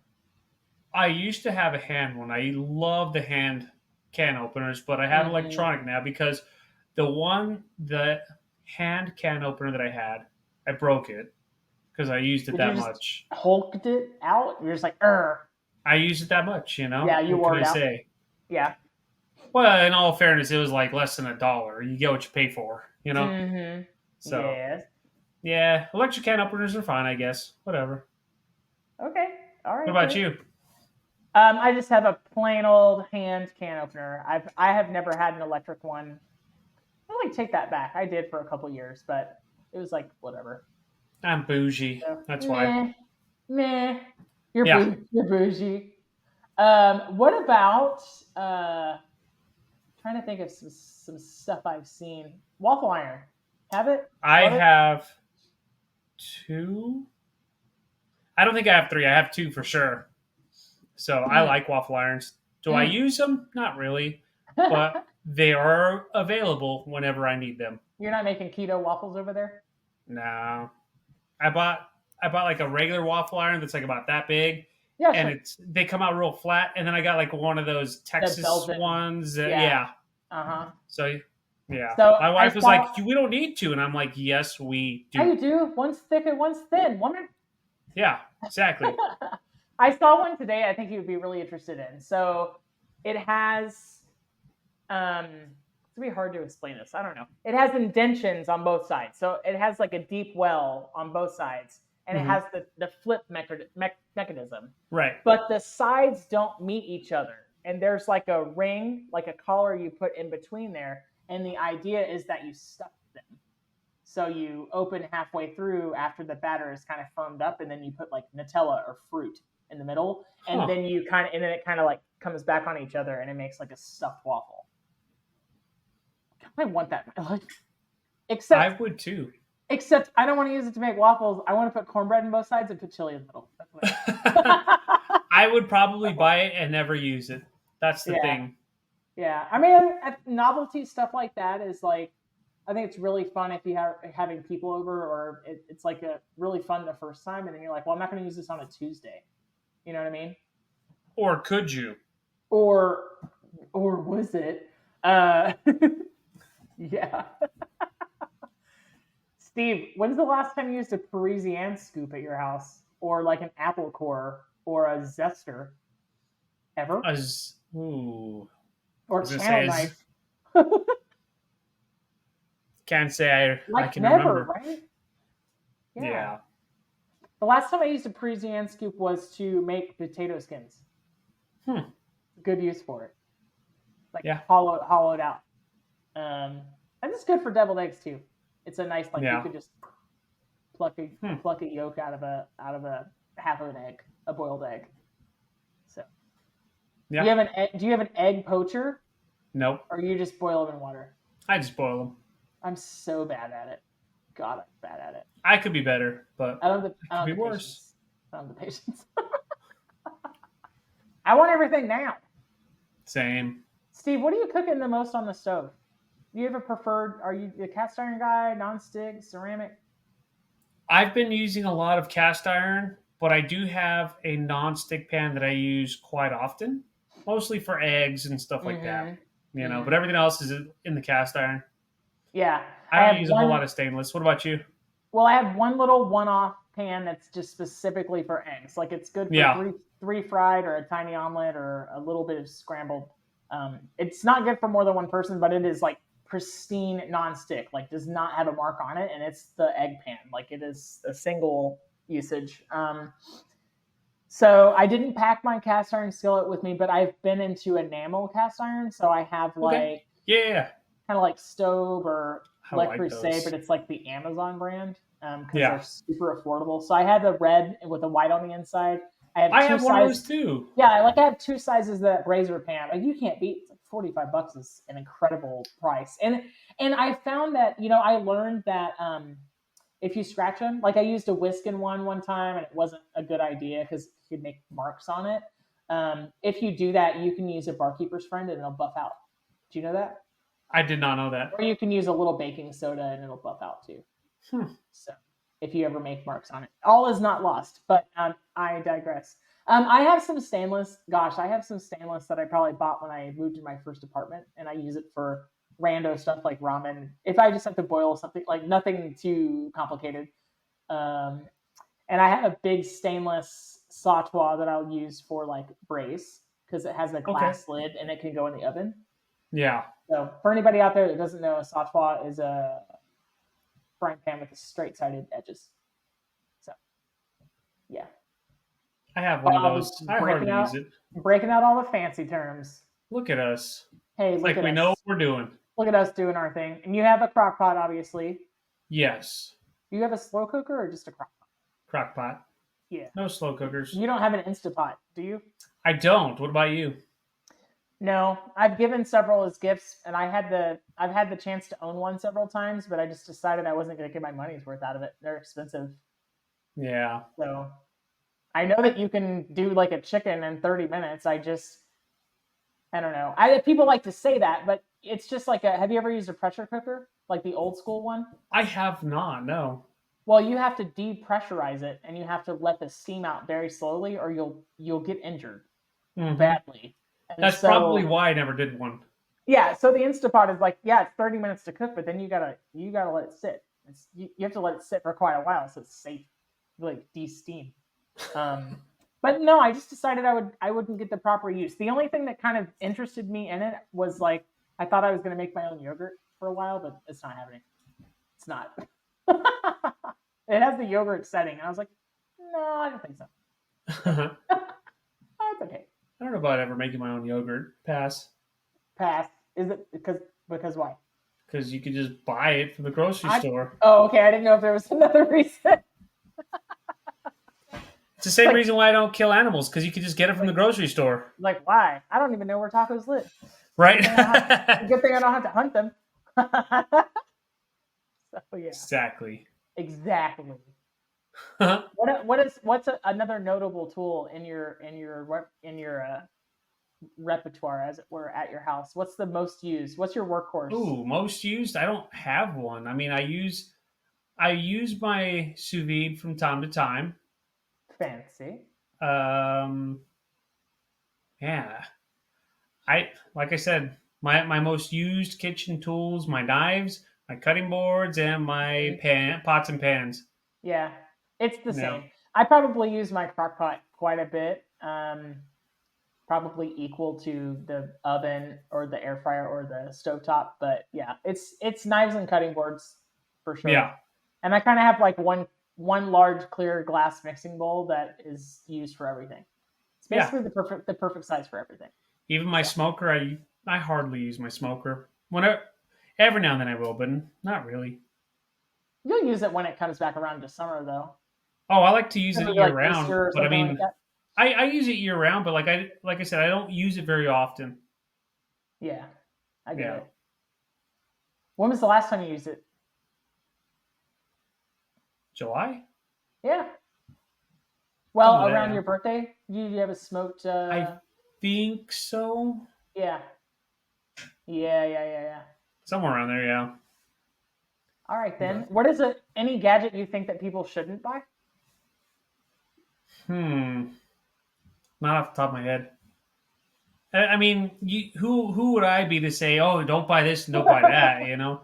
I used to have a hand one. I love the hand can openers, but I have electronic now because the hand can opener that I had, I broke it because I used it that much.
Hulked it out? You're just like, "Ugh."
I used it that much, you know?
Yeah, you wore it out.
Say?
Yeah.
Well, in all fairness, it was like less than $1. You get what you pay for, you know?
Mm-hmm.
So,
yes.
Yeah, electric can openers are fine, I guess. Whatever.
Okay. All right.
What about you?
I just have a plain old hand can opener. I have never had an electric one. I take that back. I did for a couple years, but it was like whatever.
I'm bougie. So, that's why.
Meh. You're bougie. What about trying to think of some stuff I've seen. Waffle iron. Have it?
I have 2. I don't think I have 3. I have 2 for sure. So I like waffle irons. Do I use them? Not really. But they are available whenever I need them.
You're not making keto waffles over there?
No. I bought like a regular waffle iron that's like about that big.
Yeah,
and they come out real flat. And then I got like one of those Texas ones. Yeah.
Uh-huh.
So, yeah.
So
my wife was like, we don't need to. And I'm like, yes, we do.
Yeah, you do. One's thick and one's thin.
Yeah, exactly.
I saw one today I think you would be really interested in. So it has, it's going to be hard to explain this. I don't know. It has indentions on both sides. So it has like a deep well on both sides. And it has the flip mechanism.
Right.
But the sides don't meet each other. And there's like a ring, like a collar you put in between there. And the idea is that you stuff them. So you open halfway through after the batter is kind of firmed up, and then you put like Nutella or fruit in the middle, and then it kind of like comes back on each other, and it makes like a stuffed waffle. I want that. Except
I would too.
Except I don't want to use it to make waffles. I want to put cornbread on both sides and put chili in the middle.
I would probably buy it and never use it. That's the thing.
Yeah, I mean, novelty stuff like that is like, I think it's really fun if you are having people over, or it's like a really fun the first time, and then you're like, well, I'm not going to use this on a Tuesday. You know what I mean?
Or could you?
Or was it? Yeah. Steve, when's the last time you used a Parisienne scoop at your house, or like an apple core, or a zester? Ever? Or channel knife.
Can't say I can
never,
remember.
Right?
Yeah.
The last time I used a Parisienne scoop was to make potato skins. Good use for it. Hollowed out. And it's good for deviled eggs too. It's a nice you could just pluck a yolk out of a half of an egg, a boiled egg. So
Yeah.
Do you have an egg poacher,
Nope.
or you just boil them in water?
I just boil them.
I'm so bad at it. God, I'm bad at it.
I could be better, but
I don't have
it could be
the
worse.
patience. I don't have the patience. I want everything now.
Same.
Steve, what are you cooking the most on the stove? Do you have a preferred? Are you a cast iron guy, non-stick, ceramic?
I've been using a lot of cast iron, but I do have a non-stick pan that I use quite often, mostly for eggs and stuff like that. But everything else is in the cast iron.
Yeah.
I don't use a whole lot of stainless. What about you?
Well, I have one little one-off pan that's just specifically for eggs. Like it's good for three fried or a tiny omelet or a little bit of scrambled. It's not good for more than one person, but it is like pristine non-stick, like does not have a mark on it, and it's the egg pan. Like it is a single usage. So I didn't pack my cast iron skillet with me, but I've been into enamel cast iron, so I have kind of like Stove or Le Creuset, but it's like the Amazon brand because they're super affordable. So I have the red with the white on the inside. I have one of those too. Yeah, I have two sizes of that Brazier pan. Like you can't beat. It's like $45 is an incredible price. And I found that I learned that if you scratch them, like I used a Whiskin one time and it wasn't a good idea because you could make marks on it. If you do that, you can use a barkeeper's friend and it'll buff out. Do you know that?
I did not know that.
Or you can use a little baking soda and it'll buff out too. So if you ever make marks on it, all is not lost. But I digress. I have some stainless. Gosh, I have some stainless that I probably bought when I moved to my first apartment, and I use it for rando stuff like ramen. If I just have to boil something, like nothing too complicated. And I have a big stainless sautoir that I'll use for like braise because it has a glass lid and it can go in the oven.
Yeah.
So for anybody out there that doesn't know, a sautoir is a frying pan with straight-sided edges. So, yeah.
I have one of those. I hardly use it.
Breaking out all the fancy terms.
Look at us.
Hey,
it's like we know what we're doing.
Look at us doing our thing. And you have a crock pot, obviously.
Yes.
Do you have a slow cooker or just a crock pot?
Crock pot.
Yeah.
No slow cookers.
You don't have an Instapot, do you?
I don't. What about you?
No, I've given several as gifts, and I've had the chance to own one several times, but I just decided I wasn't going to get my money's worth out of it. They're expensive.
Yeah.
So I know that you can do like a chicken in 30 minutes. I don't know. People like to say that, but it's just like have you ever used a pressure cooker? Like the old school one?
I have not, no.
Well, you have to depressurize it, and you have to let the steam out very slowly, or you'll get injured badly. And
that's probably why I never did one.
Yeah, so the Instapot is like, it's 30 minutes to cook, but then you gotta let it sit. You have to let it sit for quite a while so it's safe, like de-steam. But no, I just decided I wouldn't get the proper use. The only thing that kind of interested me in it was like I thought I was gonna make my own yogurt for a while, but it's not happening. It's not. It has the yogurt setting, and I was like, no, I don't think so. Oh, it's okay.
I don't know about ever making my own yogurt. Pass.
Is it because why?
Because you could just buy it from the grocery store.
Oh, okay. I didn't know if there was another reason.
It's the same reason why I don't kill animals, because you could just get it from the grocery store.
Like, why? I don't even know where tacos live.
Right?
Good thing I don't have to hunt them. So, yeah. Exactly. What's another notable tool in your repertoire, as it were, at your house? What's the most used? What's your workhorse?
Ooh, most used? I don't have one. I mean, I use my sous vide from time to time.
Fancy.
Yeah. Like I said, my most used kitchen tools, my knives, my cutting boards, and my pots and pans.
Yeah. It's the same. I probably use my crock pot quite a bit, probably equal to the oven or the air fryer or the stovetop. But yeah, it's knives and cutting boards for sure.
Yeah.
And I kind of have like one large clear glass mixing bowl that is used for everything. It's basically the perfect size for everything.
Even my smoker, I hardly use my smoker. Every now and then I will, but not really. You'll
use it when it comes back around to summer, though.
Oh, I like to use it year round, but I mean, I use it year round, but like I said, I don't use it very often.
Yeah, I get
Yeah.
it. When was the last time you used it?
July?
Yeah. Well,
Something like
around
that.
your birthday, you have a smoked.
I think so.
Yeah. Yeah.
Somewhere around there, yeah.
All right then.
But,
What is it? Any gadget you think that people shouldn't buy?
not off the top of my head. I mean, who would I be to say, oh, don't buy this and don't buy that? You know?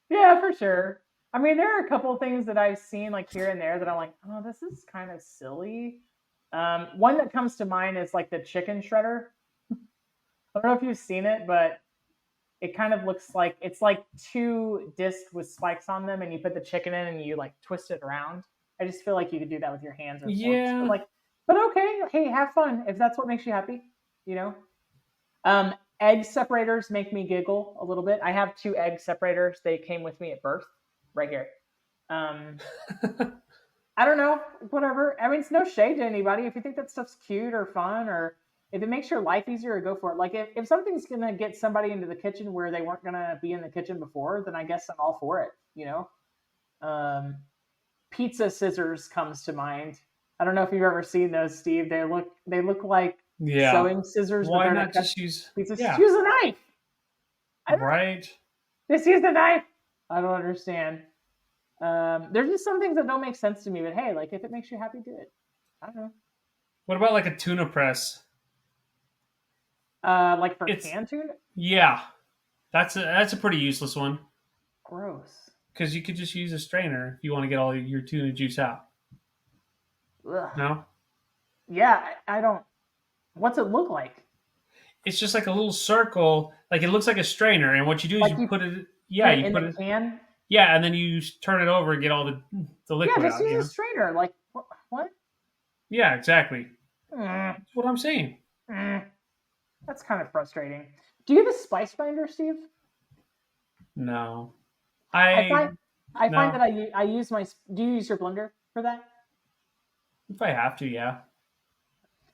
Yeah, for sure. I mean, there are a couple of things that I've seen like here and there that I'm like, oh, this is kind of silly. One that comes to mind is like the chicken shredder. I don't know if you've seen it, but it kind of looks like it's like two discs with spikes on them, and you put the chicken in and you like twist it around. I just feel like you could do that with your hands or forks.
Yeah.
But okay, hey, have fun if that's what makes you happy, you know. Egg separators make me giggle a little bit. I have two egg separators. They came with me at birth, right here. I don't know, whatever. I mean, it's no shade to anybody. If you think that stuff's cute or fun, or if it makes your life easier, go for it. Like if something's gonna get somebody into the kitchen where they weren't gonna be in the kitchen before, then I guess I'm all for it. You know, pizza scissors comes to mind. I don't know if you've ever seen those, Steve. They look like sewing scissors.
Why not just use
pizza? Just use a knife.
Right.
Just use the knife. I don't understand. There's just some things that don't make sense to me, but hey, like if it makes you happy, do it. I don't know.
What about like a tuna press?
Like for canned tuna?
Yeah, that's a pretty useless one.
Gross.
Because you could just use a strainer if you want to get all your tuna juice out.
Ugh.
No?
Yeah, I don't. What's it look like?
It's just like a little circle. Like it looks like a strainer, and what you do is you put it. Yeah, you put it.
Can.
Yeah, and then you turn it over and get all the liquid
out. Yeah, just use
a
strainer. Like what?
Yeah, exactly. That's what I'm saying.
That's kind of frustrating. Do you have a spice grinder, Steve?
No.
I find that I use my. Do you use your blender for that?
If I have to, yeah.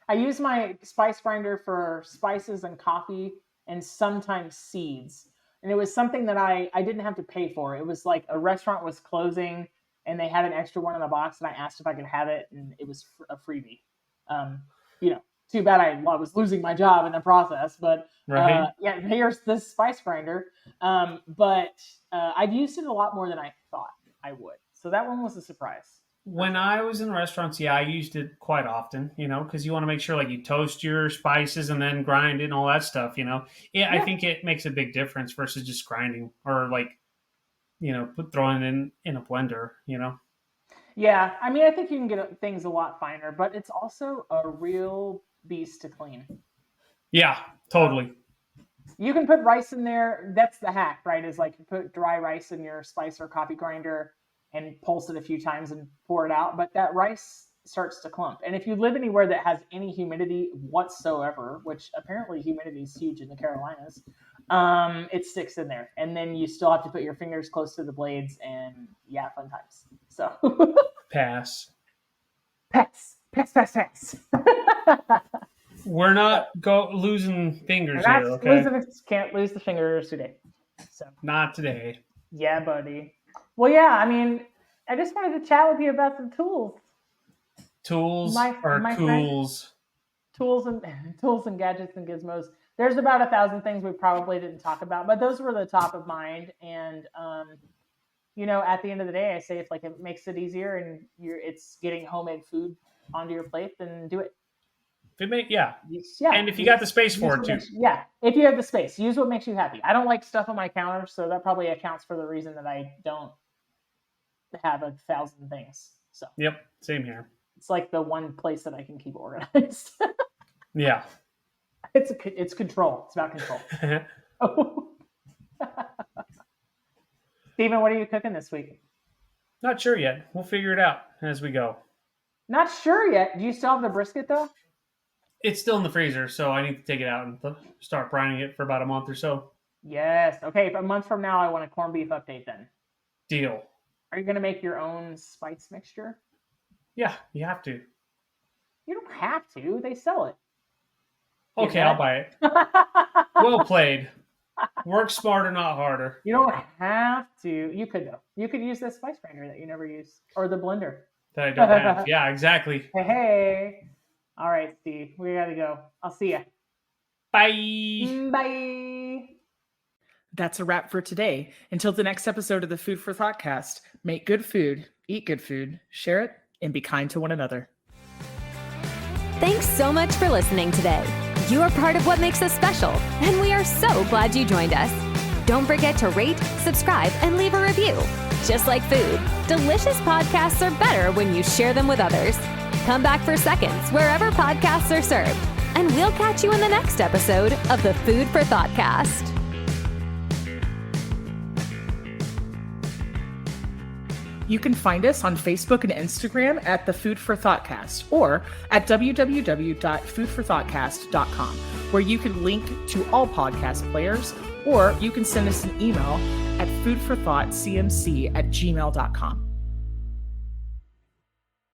I use my spice grinder for spices and coffee and sometimes seeds. And it was something that I didn't have to pay for. It was like a restaurant was closing and they had an extra one in the box, and I asked if I could have it, and it was a freebie. You know, too bad I was losing my job in the process. But
right.
Yeah, here's this spice grinder. But I've used it a lot more than I thought I would. So that one was a surprise.
When I was in restaurants, yeah, I used it quite often, you know, because you want to make sure like you toast your spices and then grind it and all that stuff, you know. Yeah, I think it makes a big difference versus just grinding or like, you know, throwing it in a blender, you know.
Yeah, I mean, I think you can get things a lot finer, but it's also a real beast to clean.
Yeah, totally.
You can put rice in there. That's the hack, right? Is like you put dry rice in your spice or coffee grinder and pulse it a few times and pour it out. But that rice starts to clump. And if you live anywhere that has any humidity whatsoever, which apparently humidity is huge in the Carolinas, it sticks in there. And then you still have to put your fingers close to the blades, and yeah, fun times. So
pass. We're not losing fingers here, okay?
Can't lose the fingers today. So
not today.
Yeah, buddy. Well, yeah, I mean, I just wanted to chat with you about the tools.
Tools or cools.
Tools and gadgets and gizmos. There's about 1,000 things we probably didn't talk about, but those were the top of mind. And you know, at the end of the day, I say if like it makes it easier and it's getting homemade food onto your plate, then do it.
And if you got the space for it too.
If you have the space, use what makes you happy. I don't like stuff on my counter, so that probably accounts for the reason that I don't have 1,000 things. So
yep, same here.
It's like the one place that I can keep organized.
Yeah,
it's control. It's about control. Steven, what are you cooking this week?
Not sure yet. We'll figure it out as we go.
Not sure yet. Do you still have the brisket though?
It's still in the freezer, so I need to take it out and start brining it for about a month or so.
Yes. Okay, a month from now, I want a corned beef update then.
Deal.
Are you going to make your own spice mixture?
Yeah, you have to.
You don't don't have to. They sell it.
Okay, I'll buy it. Well played. Work smarter, not harder.
You don't have to. You could, though. You could use the spice grinder that you never use, or the blender
that I don't have. Yeah, exactly.
Hey. All right, Steve. We got to go. I'll see ya.
Bye.
Bye.
That's a wrap for today. Until the next episode of the Food for Thoughtcast, make good food, eat good food, share it, and be kind to one another.
Thanks so much for listening today. You are part of what makes us special, and we are so glad you joined us. Don't forget to rate, subscribe, and leave a review. Just like food, delicious podcasts are better when you share them with others. Come back for seconds wherever podcasts are served, and we'll catch you in the next episode of the Food for Thoughtcast.
You can find us on Facebook and Instagram at the Food for Thoughtcast or at www.foodforthoughtcast.com, where you can link to all podcast players, or you can send us an email at foodforthoughtcmc@gmail.com.